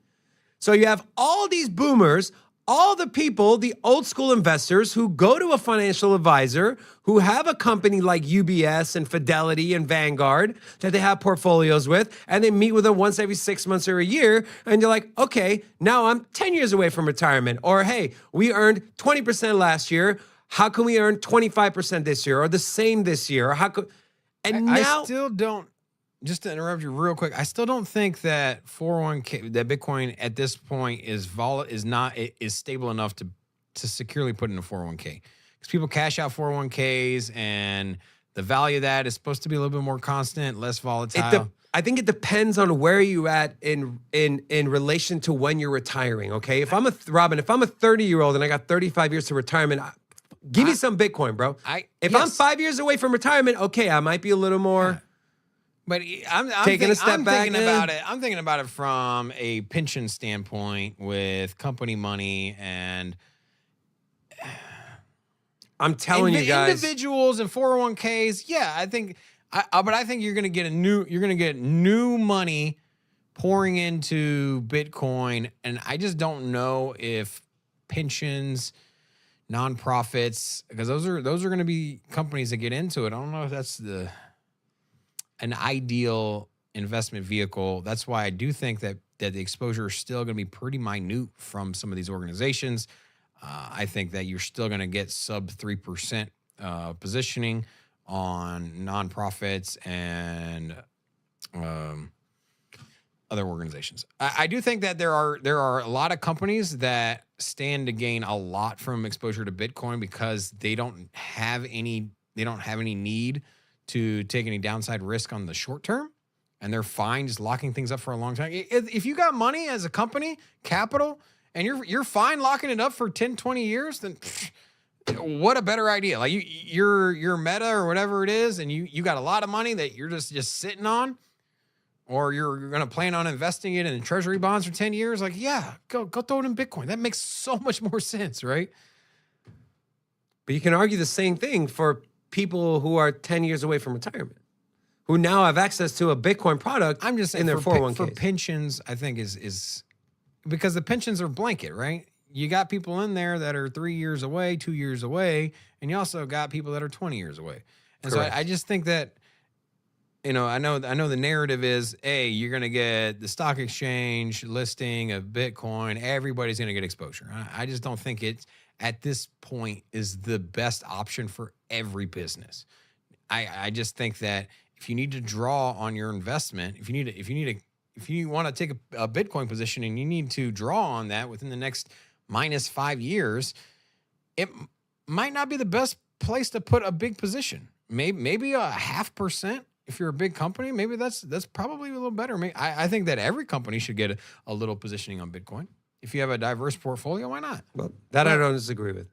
So you have all these boomers, all the people, the old school investors who go to a financial advisor, who have a company like UBS and Fidelity and Vanguard that they have portfolios with, and they meet with them once every 6 months or a year, and you're like, okay, now I'm 10 years away from retirement. Or, hey, we earned 20% last year. How can we earn 25% this year or the same this year? Or how could, and now— I still don't, just to interrupt you real quick, I still don't think that 401k, that Bitcoin at this point is stable enough to securely put in a 401k. Because people cash out 401ks and the value of that is supposed to be a little bit more constant, less volatile. I think it depends on where you at in relation to when you're retiring, okay? If I'm a 30-year-old and I got 35 years to retirement, give me some Bitcoin, bro. If I'm 5 years away from retirement, okay, I might be a little more— Yeah. But I'm taking a step back. I'm thinking about it from a pension standpoint with company money and I'm telling you guys, individuals and 401ks. Yeah, I think, but I think you're going to get new money pouring into Bitcoin, and I just don't know if pensions, nonprofits, because those are going to be companies that get into it. I don't know if that's an ideal investment vehicle. That's why I do think that the exposure is still going to be pretty minute from some of these organizations. I think that you're still going to get sub 3% positioning on nonprofits and other organizations. I do think that there are a lot of companies that stand to gain a lot from exposure to Bitcoin because they don't have any need to take any downside risk on the short term, and they're fine just locking things up for a long time. If you got money as a company, capital, and you're fine locking it up for 10, 20 years, then what a better idea. Like you're Meta or whatever it is, and you got a lot of money that you're just sitting on, or you're going to plan on investing it in treasury bonds for 10 years. Like, yeah, go throw it in Bitcoin. That makes so much more sense, right? But you can argue the same thing for people who are 10 years away from retirement, who now have access to a Bitcoin product. I'm just saying in their 401ks. For pensions, I think is because the pensions are blanket, right? You got people in there that are 3 years away, 2 years away, and you also got people that are 20 years away. And Correct. So I just think that, I know the narrative is, hey, you're going to get the stock exchange listing of Bitcoin. Everybody's going to get exposure. I just don't think it's, at this point, is the best option for every business. I just think that if you need to draw on your investment, if you want to take a Bitcoin position and you need to draw on that within the next -5 years, it might not be the best place to put a big position. maybe a 0.5%. If you're a big company, maybe that's probably a little better. I think that every company should get a little positioning on Bitcoin. If you have a diverse portfolio, why not? Well, that I don't disagree with.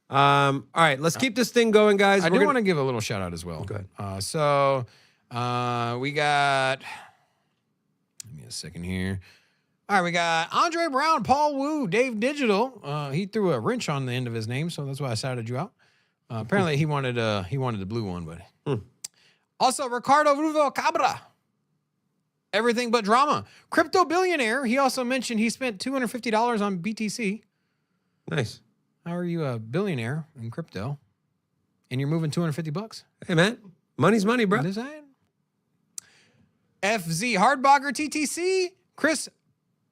All right, let's keep this thing going, guys. I do want to give a little shout out as well. Go ahead. We got. Give me a second here. All right, we got Andre Brown, Paul Wu, Dave Digital. He threw a wrench on the end of his name, so that's why I shouted you out. Apparently, he wanted the blue one, but. Also, Ricardo Ruvo Cabra. Everything but drama. Crypto billionaire. He also mentioned he spent $250 on BTC. Nice. How are you a billionaire in crypto and you're moving $250? Hey, man. Money's money, bro. FZ Hardbogger TTC. Chris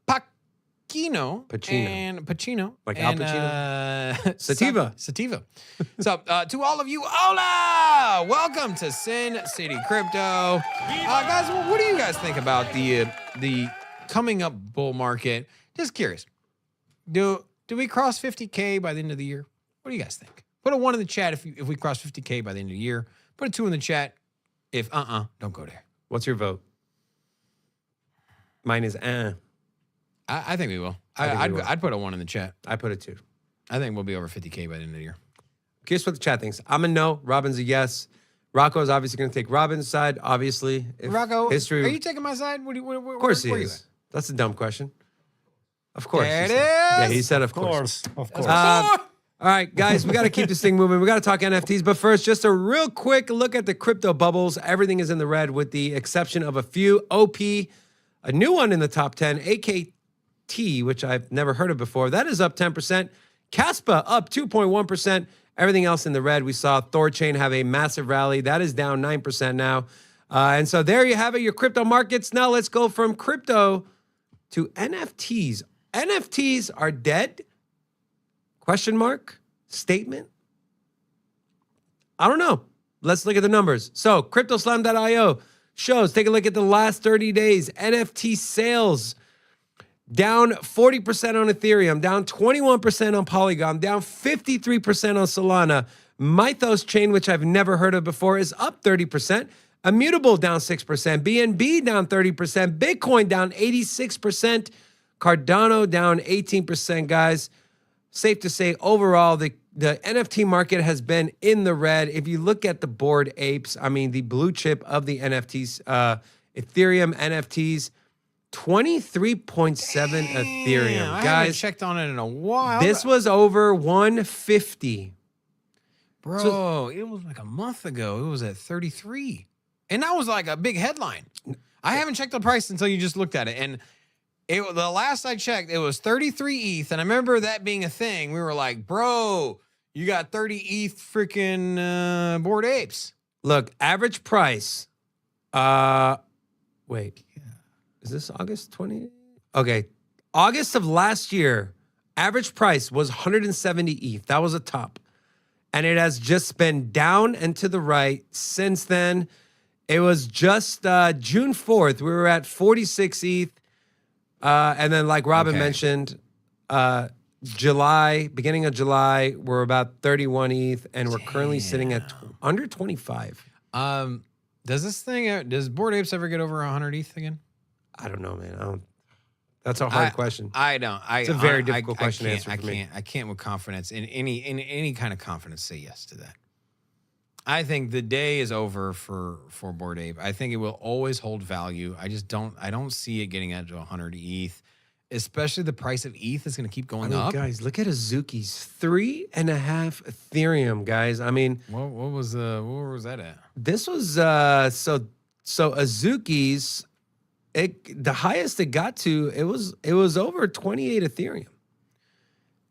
Pacino. And Pacino. Like Al Pacino? Sativa. So, to all of you, hola! Welcome to Sin City Crypto. Guys, what do you guys think about the coming up bull market? Just curious. Do we cross 50K by the end of the year? What do you guys think? Put a 1 in the chat if we cross 50K by the end of the year. Put a 2 in the chat if don't go there. What's your vote? Mine is I think we will. I'd put a 1 in the chat. I put a 2. I think we'll be over 50K by the end of the year. Curious what the chat thinks. I'm a no. Robin's a yes. Rocco's obviously going to take Robin's side, obviously. Rocco, history, are you taking my side? Of course he is. That's a dumb question. Of course. There it is. Yeah, he said of course. Of course. All right, guys, we got to keep this thing moving. We got to talk NFTs. But first, just a real quick look at the crypto bubbles. Everything is in the red with the exception of a few. OP, a new one in the top 10. AKT, which I've never heard of before. That is up 10%. Caspa up 2.1%. Everything else in the red. We saw Thorchain have a massive rally. That is down 9% now. And so there you have it, your crypto markets. Now let's go from crypto to NFTs. NFTs are dead? Question mark? Statement? I don't know. Let's look at the numbers. So CryptoSlam.io shows, take a look at the last 30 days. NFT sales down 40% on Ethereum, down 21% on Polygon, down 53% on Solana. Mythos chain, which I've never heard of before, is up 30%. Immutable down 6%. BNB down 30%. Bitcoin down 86%. Cardano down 18%, guys. Safe to say, overall, the NFT market has been in the red. If you look at the Bored Apes, I mean, the blue chip of the NFTs, Ethereum NFTs, 23.7 Ethereum. I Guys, haven't checked on it in a while. this was over 150. Bro, it was like a month ago. It was at 33. And that was like a big headline. I haven't checked the price until you just looked at it. And the last I checked, it was 33 ETH. And I remember that being a thing. We were like, bro, you got 30 ETH freaking Bored Apes. Look, average price. Wait. Is this August 20? Okay. August of last year, average price was 170 ETH. That was a top. And it has just been down and to the right since then. It was just June 4th. We were at 46 ETH. And then, like Robin mentioned, beginning of July, we're about 31 ETH, and we're currently sitting at under 25. Does Bored Apes ever get over 100 ETH again? I don't know, man. That's a hard question. I don't. It's a very difficult question to answer for me. I can't with confidence, in any kind of confidence, say yes to that. I think the day is over for Bored Ape. I think it will always hold value. I don't see it getting out to 100 ETH, especially the price of ETH is going to keep going up. Guys, look at Azuki's 3.5 Ethereum, guys. I mean, where was that at? This was so Azuki's. The highest it got to, it was over 28 Ethereum.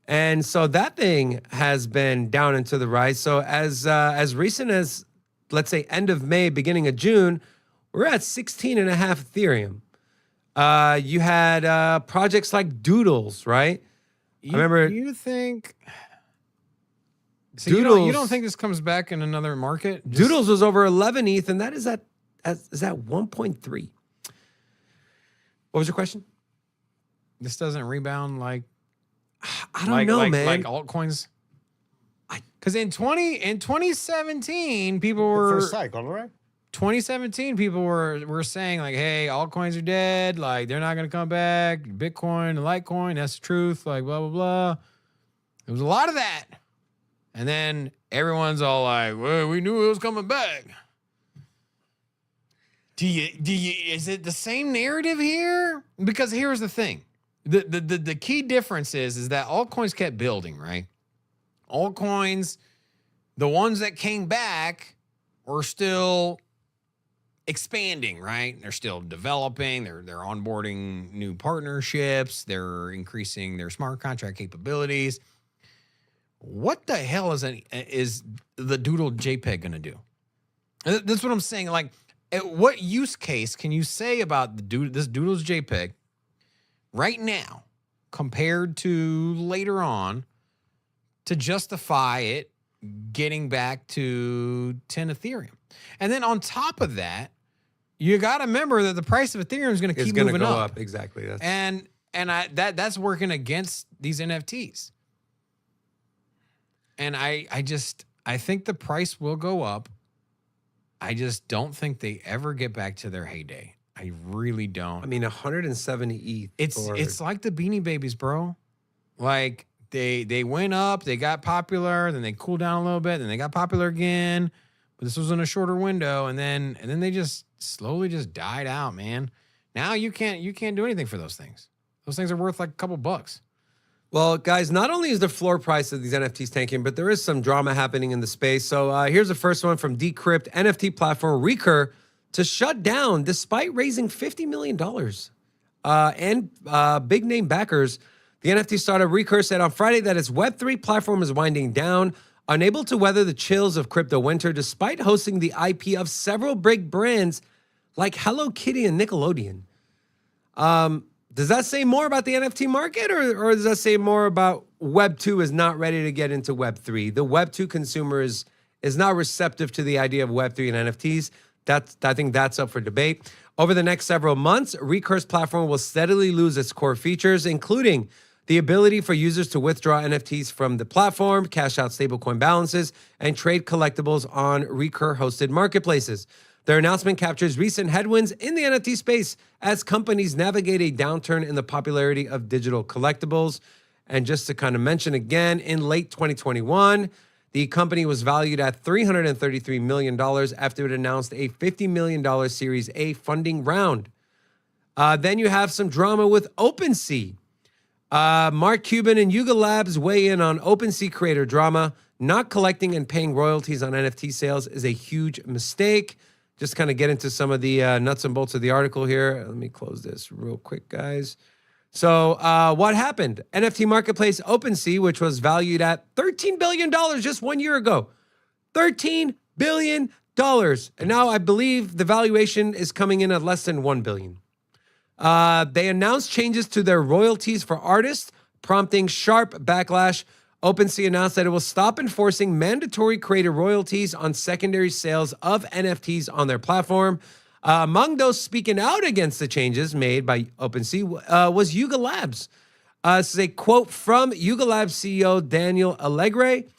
And so that thing has been down and to the right. So as recent as, let's say, end of May, beginning of June, we're at 16.5 Ethereum. You had projects like Doodles, right? I remember. You think... So Doodles, you don't think this comes back in another market? Doodles was over 11 ETH, and that is at 1.3. What was your question? This doesn't rebound like... I don't know, man. Like altcoins? Because in 2017, people were First cycle, right? 2017 people were saying like, hey, altcoins are dead, like they're not gonna come back. Bitcoin and Litecoin, that's the truth, like blah blah blah. There was a lot of that. And then everyone's all like, well, we knew it was coming back. Is it the same narrative here? Because here's the thing. The key difference is that altcoins kept building, right? Altcoins, the ones that came back are still expanding, right? They're still developing, they're onboarding new partnerships, they're increasing their smart contract capabilities. What the hell is the Doodle JPEG going to do? That's what I'm saying. Like, what use case can you say about this Doodle's JPEG right now compared to later on to justify it getting back to 10 Ethereum? And then on top of that, you got to remember that the price of Ethereum is going to keep moving go up. Exactly. That's working against these NFTs. And I think the price will go up. I just don't think they ever get back to their heyday. I really don't. I mean, 170 ETH. It's like the Beanie Babies, bro. Like they went up, they got popular, then they cooled down a little bit, then they got popular again. But this was in a shorter window, and then they just slowly just died out, man. Now you can't do anything for those things. Those things are worth like a couple bucks. Well, guys, not only is the floor price of these NFTs tanking, but there is some drama happening in the space. So here's the first one from Decrypt. NFT platform Recur to shut down despite raising $50 million. And big name backers. The NFT startup Recur said on Friday that its Web3 platform is winding down, unable to weather the chills of crypto winter despite hosting the IP of several big brands like Hello Kitty and Nickelodeon. Does that say more about the NFT market, or does that say more about Web 2 is not ready to get into Web 3? The Web 2 consumer is not receptive to the idea of Web 3 and NFTs. I think that's up for debate. Over the next several months, Recur's platform will steadily lose its core features, including the ability for users to withdraw NFTs from the platform, cash out stablecoin balances, and trade collectibles on Recur-hosted marketplaces. Their announcement captures recent headwinds in the NFT space as companies navigate a downturn in the popularity of digital collectibles. And just to kind of mention again, in late 2021, the company was valued at $333 million after it announced a $50 million Series A funding round. Then you have some drama with OpenSea. Mark Cuban and Yuga Labs weigh in on OpenSea creator drama. Not collecting and paying royalties on NFT sales is a huge mistake. Just kind of get into some of the nuts and bolts of the article here. Let me close this real quick, guys. So what happened? NFT marketplace OpenSea, which was valued at $13 billion just 1 year ago. $13 billion. And now I believe the valuation is coming in at less than $1 billion. They announced changes to their royalties for artists, prompting sharp backlash. OpenSea announced that it will stop enforcing mandatory creator royalties on secondary sales of NFTs on their platform. Among those speaking out against the changes made by OpenSea was Yuga Labs. This is a quote from Yuga Labs CEO Daniel Allegre. It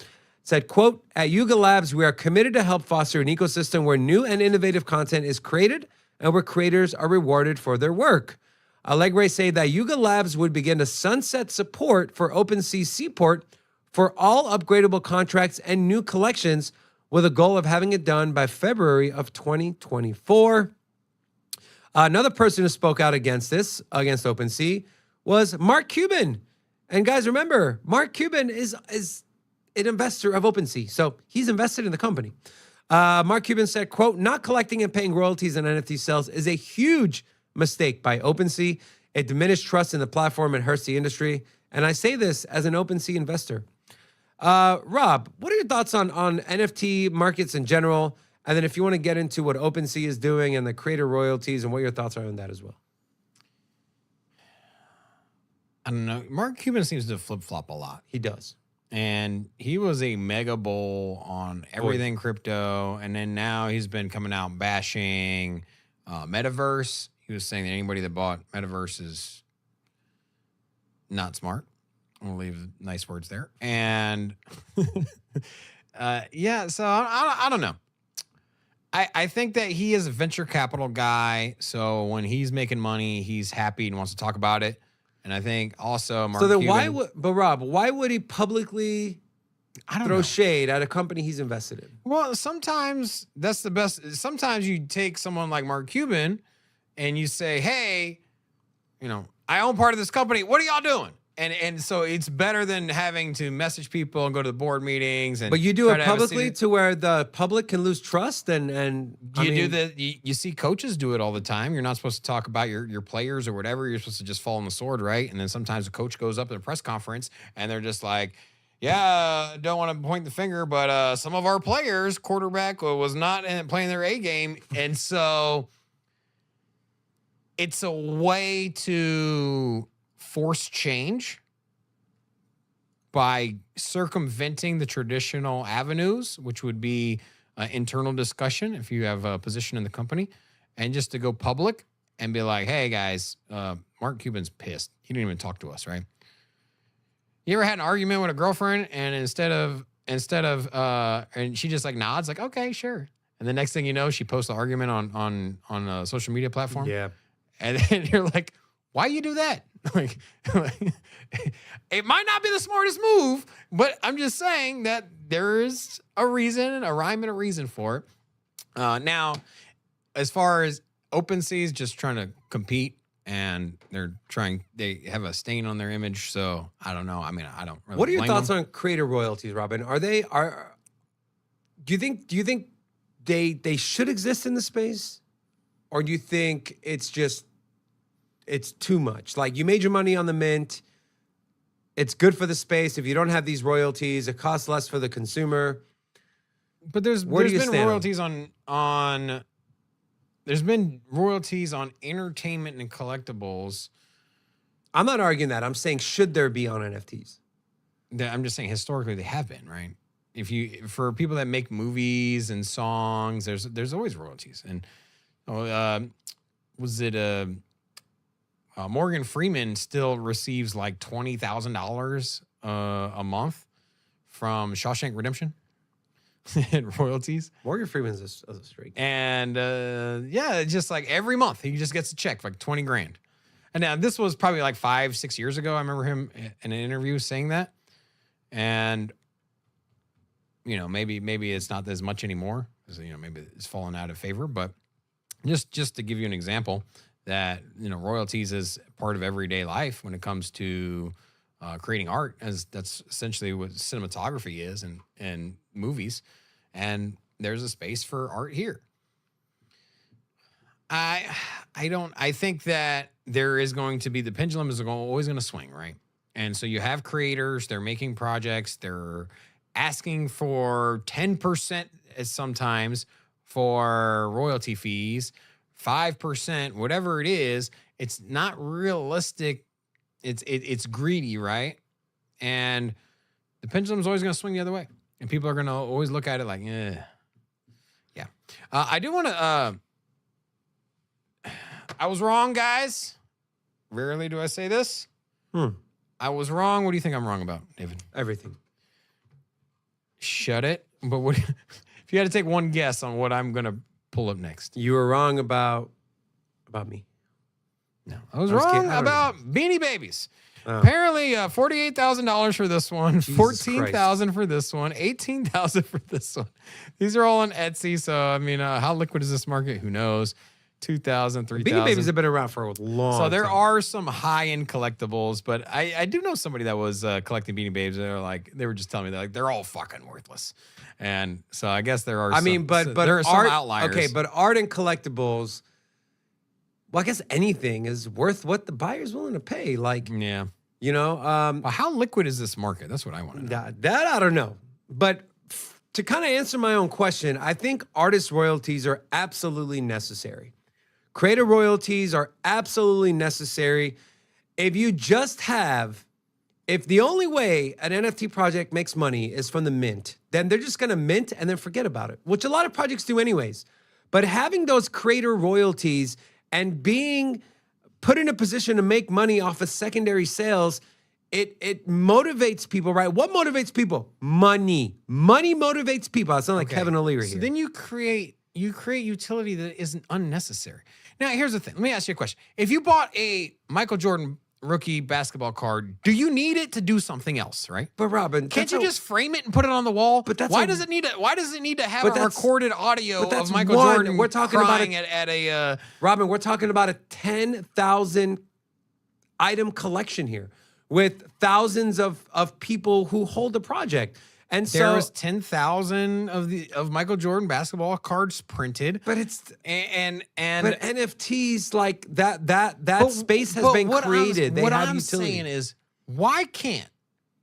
said, quote, "At Yuga Labs, we are committed to help foster an ecosystem where new and innovative content is created and where creators are rewarded for their work." Allegre said that Yuga Labs would begin to sunset support for OpenSea Seaport for all upgradable contracts and new collections, with a goal of having it done by February of 2024. Another person who spoke out against against OpenSea, was Mark Cuban. And guys, remember, Mark Cuban is an investor of OpenSea, so he's invested in the company. Mark Cuban said, quote, "Not collecting and paying royalties on NFT sales is a huge mistake by OpenSea. It diminished trust in the platform and hurts the industry. And I say this as an OpenSea investor." Rob, what are your thoughts on NFT markets in general? And then if you want to get into what OpenSea is doing and the creator royalties and what your thoughts are on that as well. I don't know. Mark Cuban seems to flip-flop a lot. He does. And he was a mega bull on everything crypto. And then now he's been coming out bashing Metaverse. He was saying that anybody that bought Metaverse is not smart. We'll leave nice words there. And yeah, so I don't know. I think that he is a venture capital guy. So when he's making money, he's happy and wants to talk about it. And I think also Mark So then Cuban, Rob, why would he publicly throw know. shade at a company he's invested in? Well, sometimes that's the best. Sometimes you take someone like Mark Cuban and you say, hey, I own part of this company. What are y'all doing? And so it's better than having to message people and go to the board meetings. But you do it publicly to where the public can lose trust and you see coaches do it all the time. You're not supposed to talk about your players or whatever. You're supposed to just fall on the sword, right? And then sometimes a coach goes up at a press conference and they're just like, yeah, don't want to point the finger, but some of our players, quarterback was not playing their A game. And so it's a way to force change by circumventing the traditional avenues, which would be internal discussion if you have a position in the company, and just to go public and be like, hey guys, Mark Cuban's pissed. He didn't even talk to us, right? You ever had an argument with a girlfriend and instead of and she just like nods like, okay, sure. And the next thing you know, she posts the argument on a social media platform. Yeah. And then you're like, why you do that? Like, it might not be the smartest move, but I'm just saying that there is a reason, a rhyme and a reason for it. Now, as far as OpenSea's just trying to compete and they have a stain on their image. So I don't know. I mean, I don't really What are your blame thoughts them. on creator royalties, Robin? Do you think they should exist in the space? Or do you think it's too much? Like, you made your money on the mint. It's good for the space. If you don't have these royalties, it costs less for the consumer. But there's been royalties on there's been royalties on entertainment and collectibles. I'm not arguing that. I'm saying, should there be on NFTs? I'm just saying historically they have been, right? For people that make movies and songs, there's always royalties. And Morgan Freeman still receives like $20,000 a month from Shawshank Redemption and royalties. Morgan Freeman's a straight. And yeah, just like every month he just gets a check for like 20 grand. And now this was probably like 5-6 years ago. I remember him in an interview saying that. And maybe it's not as much anymore. Maybe it's fallen out of favor. But just to give you an example, that royalties is part of everyday life when it comes to creating art, as that's essentially what cinematography is and movies, and there's a space for art here. I think that there is going to be, the pendulum is always going to swing, right? And so you have creators, they're making projects, they're asking for 10% sometimes for royalty fees, 5%, whatever it is. It's not realistic. It's greedy, right? And the pendulum's always going to swing the other way. And people are going to always look at it like, yeah. I do want to, I was wrong, guys. Rarely do I say this. I was wrong. What do you think I'm wrong about, David? Everything. Shut it. But what if you had to take one guess on what I'm going to pull up next? You were wrong about me. No, I was wrong about Beanie Babies. Oh. Apparently, $48,000 for this one, $14,000 for this one, $18,000 for this one. These are all on Etsy. So, I mean, how liquid is this market? Who knows? 2,000, 3,000. Beanie Babies have been around for a long time. So there are some high-end collectibles, but I do know somebody that was collecting Beanie Babies. They were just telling me that they're all fucking worthless. And so I guess there are. There are some outliers. Okay, but art and collectibles. Well, I guess anything is worth what the buyer's willing to pay. Like, yeah, well, how liquid is this market? That's what I want to know. That I don't know. But to kind of answer my own question, I think artist royalties are absolutely necessary. Creator royalties are absolutely necessary. If the only way an NFT project makes money is from the mint, then they're just going to mint and then forget about it, which a lot of projects do anyways. But having those creator royalties and being put in a position to make money off of secondary sales it motivates people, right? What motivates people? Money. Money motivates people. I sound like Kevin O'Leary So here. then you create utility that isn't unnecessary. Now, here's the thing. Let me ask you a question. If you bought a Michael Jordan rookie basketball card, do you need it to do something else, right? But Robin, Can't you just frame it and put it on the wall? But that's why a- does it need to have But a that's- recorded audio but that's of Michael one. Jordan We're talking about crying at a Robin, we're talking about a 10,000 item collection here with thousands of people who hold the project. And so there was 10,000 of Michael Jordan basketball cards printed. but it's and but NFTs like that But- space has but been what created. They what have I'm utility. saying is, why can't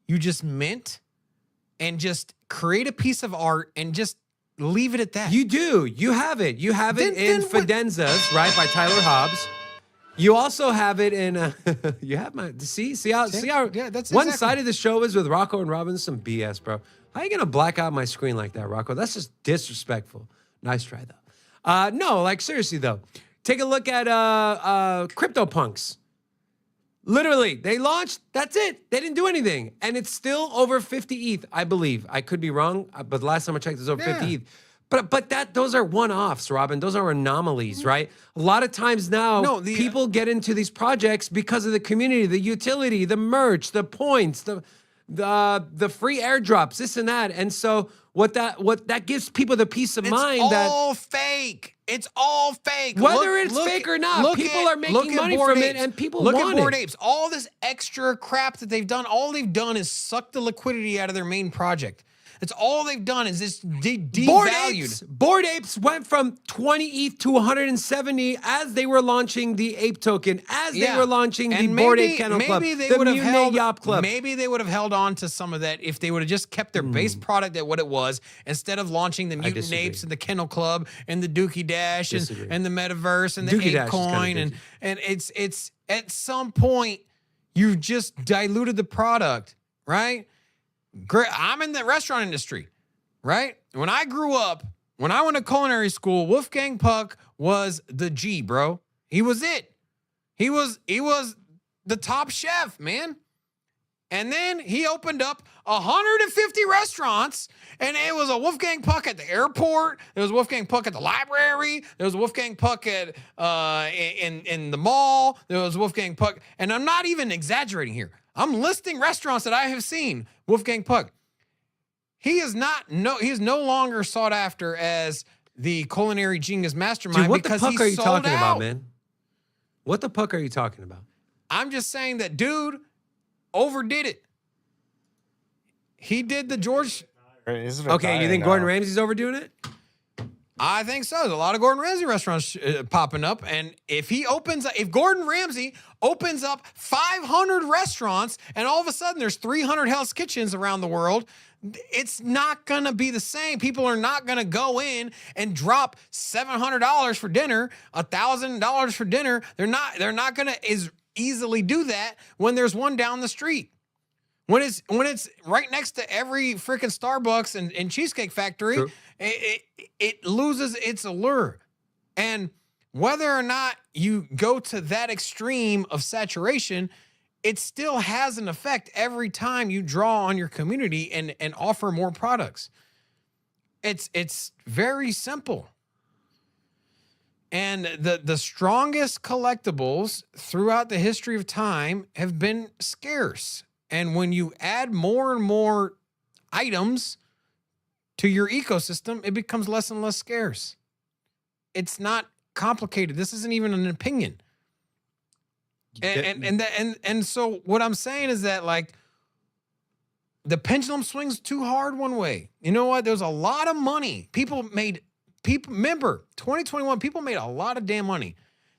you just mint and just create a piece of art and just leave it at that? You do. You have it. You have it in Then what- Fidenzas, right, by Tyler Hobbs. You also have it in. You have my see how Yeah, that's one exactly- side of the show is with Rocco and Robin. Some BS, bro. How you gonna black out my screen like that, Rocco? That's just disrespectful. Nice try though. No, like seriously though, take a look at CryptoPunks. Literally, they launched. That's it. They didn't do anything, and it's still over 50 ETH, I believe. I could be wrong, but the last time I checked, it was over 50 ETH. But those are one-offs, Robin. Those are anomalies, right? A lot of times now, No, people get into these projects because of the community, the utility, the merch, the points, the free airdrops, this and that. And so what that gives people the peace of mind it's that all fake. It's all fake. Whether it's fake or not, people are making money from it, and people look want at Bored it. Apes. All this extra crap that they've done, all they've done is suck the liquidity out of their main project. It's all they've done is this devalued. Bored Apes went from 20 ETH to 170 as they were launching the Ape token, as they were launching the Bored Ape Kennel Club, Maybe they the would have Mutant held Yop Club. Maybe they would have held on to some of that if they would have just kept their base product at what it was instead of launching the Mutant disagree. Apes and the Kennel Club and the Dookie Dash Disagree. and the Metaverse and the Dookie Ape Dash is kinda Coin and it's at some point you've just diluted the product, right? I'm in the restaurant industry. Right? When I grew up, when I went to culinary school, Wolfgang Puck was the G, bro. He was it. He was the top chef, man. And then he opened up 150 restaurants, and it was a Wolfgang Puck at the airport. There was Wolfgang Puck at the library. There was Wolfgang Puck at in the mall. There was Wolfgang Puck, and I'm not even exaggerating here. I'm listing restaurants that I have seen Wolfgang Puck. He is no longer sought after as the culinary genius mastermind. Dude, what the because fuck he are you sold talking about, out. man? What the fuck are you talking about? I'm just saying that dude overdid it. He did the George. Okay, you think Gordon Ramsay's overdoing it? I think so. There's a lot of Gordon Ramsay restaurants popping up, and if Gordon Ramsay opens up 500 restaurants, and all of a sudden there's 300 Hell's Kitchens around the world, it's not gonna be the same. People are not gonna go in and drop $700 for dinner, $1,000 for dinner. They're not gonna as easily do that when there's one down the street. When it's right next to every freaking Starbucks and Cheesecake Factory, it loses its allure. And whether or not you go to that extreme of saturation, it still has an effect every time you draw on your community and offer more products. It's very simple. And the strongest collectibles throughout the history of time have been scarce. And when you add more and more items to your ecosystem, it becomes less and less scarce. It's not complicated. This isn't even an opinion. And so what I'm saying is that, like, the pendulum swings too hard one way. You know what? There's a lot of money. Remember, 2021, people made a lot of damn money.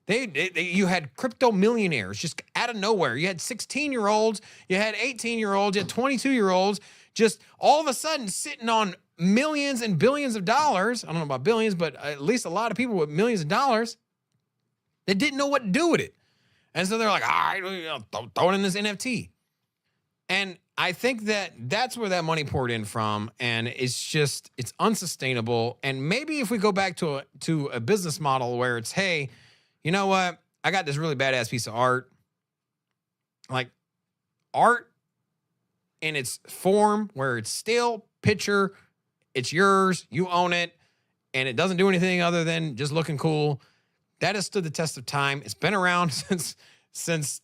You had crypto millionaires just out of nowhere. You had 16-year-olds, you had 18-year-olds, you had 22-year-olds, just all of a sudden sitting on millions and billions of dollars. I don't know about billions, but at least a lot of people with millions of dollars that didn't know what to do with it. And so they're like, all right, throw it in this NFT. And I think that's where that money poured in from. And it's unsustainable. And maybe if we go back to a business model where it's, hey, you know what? I got this really badass piece of art. Like, art in its form where it's still picture, it's yours, you own it, and it doesn't do anything other than just looking cool. That has stood the test of time. It's been around since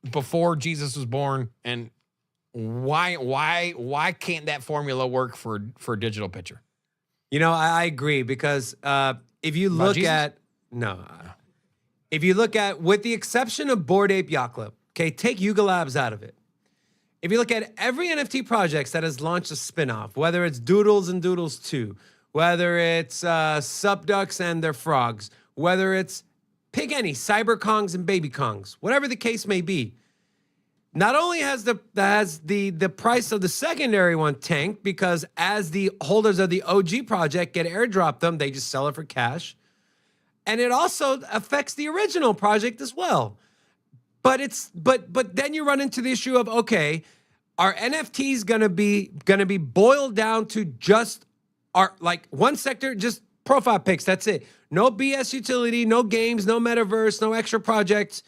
before Jesus was born. And why can't that formula work for a digital picture? You know, I agree because if you look at if you look at, with the exception of Bored Ape Yacht Club, okay, take Yuga Labs out of it. If you look at every NFT project that has launched a spinoff, whether it's Doodles and Doodles 2, whether it's Subducks and their frogs, whether it's pick any, Cyber Kongs and Baby Kongs, whatever the case may be, not only has the price of the secondary one tanked because as the holders of the OG project get airdropped them, they just sell it for cash. And it also affects the original project as well. But then you run into the issue of, okay, are NFTs gonna be boiled down to just like one sector, just profile pics, that's it. No BS utility, no games, no metaverse, no extra projects.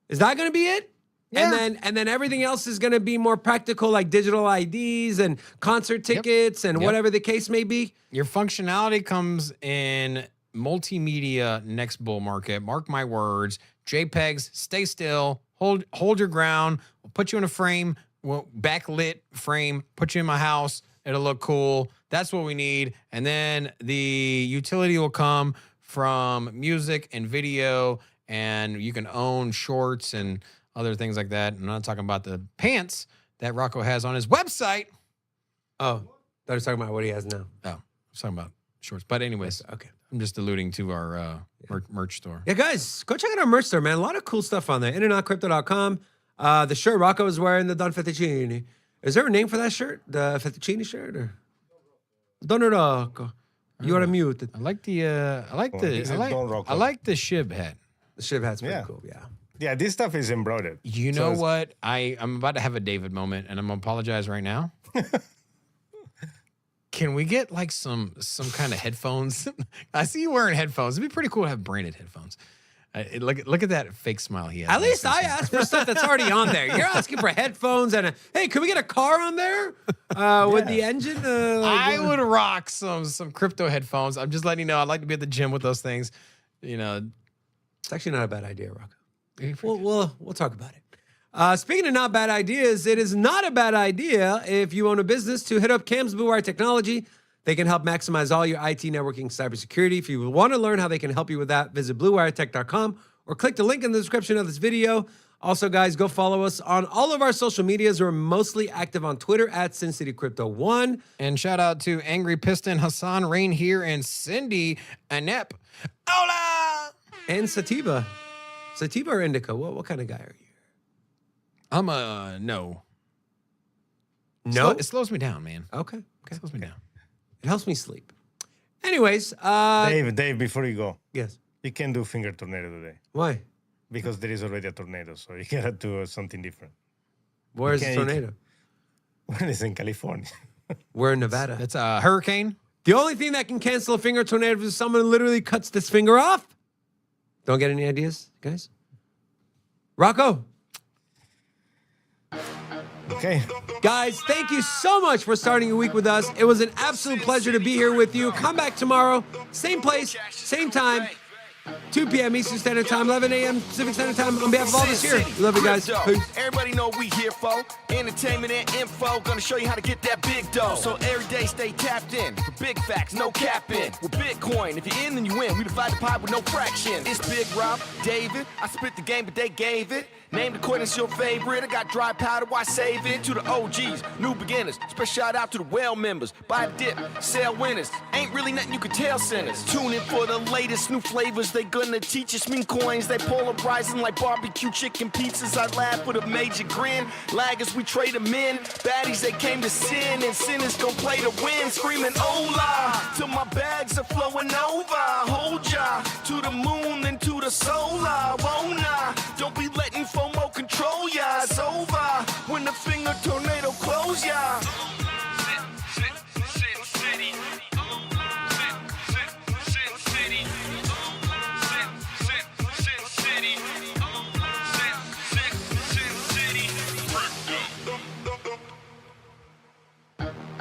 Is that gonna be it? Yeah. And then everything else is going to be more practical, like digital IDs and concert tickets and whatever the case may be. Your functionality comes in multimedia next bull market. Mark my words. JPEGs, stay still, hold your ground. We'll put you in a frame, backlit frame, put you in my house. It'll look cool. That's what we need. And then the utility will come from music and video, and you can own shorts and other things like that. I'm not talking about the pants that Rocco has on his website. Oh, I was talking about what he has now. Oh, I was talking about shorts. But anyways, okay. I'm just alluding to our merch store. Yeah, guys, go check out our merch store, man. A lot of cool stuff on there. InAndOutCrypto.com. The shirt Rocco is wearing, the Don Fettuccine. Is there a name for that shirt? The Fettuccine shirt? Or? Don Rocco. You are muted. I like the Shib hat. The Shib hat's pretty cool, yeah. Yeah, this stuff is embroidered. You know what? I'm about to have a David moment, and I'm gonna apologize right now. Can we get like some kind of headphones? I see you wearing headphones. It'd be pretty cool to have branded headphones. Look at that fake smile he has. At least I asked for stuff that's already on there. You're asking for headphones and hey, can we get a car on there with the engine? I would rock some crypto headphones. I'm just letting you know. I'd like to be at the gym with those things. You know, it's actually not a bad idea, Rocco. We'll talk about it. Speaking of not bad ideas, it is not a bad idea if you own a business to hit up Cam's Blue Wire Technology. They can help maximize all your IT networking cybersecurity. If you want to learn how they can help you with that, visit bluewiretech.com or click the link in the description of this video. Also, guys, go follow us on all of our social medias. We're mostly active on Twitter at SinCityCrypto1. And shout out to Angry Piston, Hassan, Rain here, and Cindy Anep. Hola! And Sativa. Sativa or Indica? What kind of guy are you? I'm a no. No? It slows me down, man. Okay. It slows me down. It helps me sleep. Anyways. Dave, before you go. Yes. You can't do finger tornado today. Why? Because there is already a tornado, so you gotta do something different. Where's the tornado? Well, it's in California. We're in Nevada. It's a hurricane. The only thing that can cancel a finger tornado is if someone literally cuts this finger off. Don't get any ideas, guys? Rocco. Okay. Guys, thank you so much for starting your week with us. It was an absolute pleasure to be here with you. Come back tomorrow, same place, same time, 2 p.m. Eastern Standard Time, 11 a.m. Pacific Standard Time. On behalf of all of us here, we love you guys. Peace. Everybody know we here for entertainment and info. Gonna show you how to get that big dough. So every day stay tapped in for big facts, no capping. With Bitcoin, if you're in, then you win. We divide the pie with no fraction. It's Big Rob, David. I spit the game, but they gave it. Named according to your favorite. I got dry powder, why save it? To the OGs, new beginners. Special shout out to the well members. Buy the dip, sell winners. Ain't really nothing you can tell sinners. Tune in for the latest new flavors. They gonna teach us mean coins. They polarizing like barbecue chicken pizzas. I laugh with a major grin. Laggers, we trade them in. Baddies, they came to sin. And sinners gon' play to win. Screaming, hola, till my bags are flowing over. Hold ya to the moon and to the solar. Won't don't be letting FOMO control ya. It's over when the finger tornado close ya.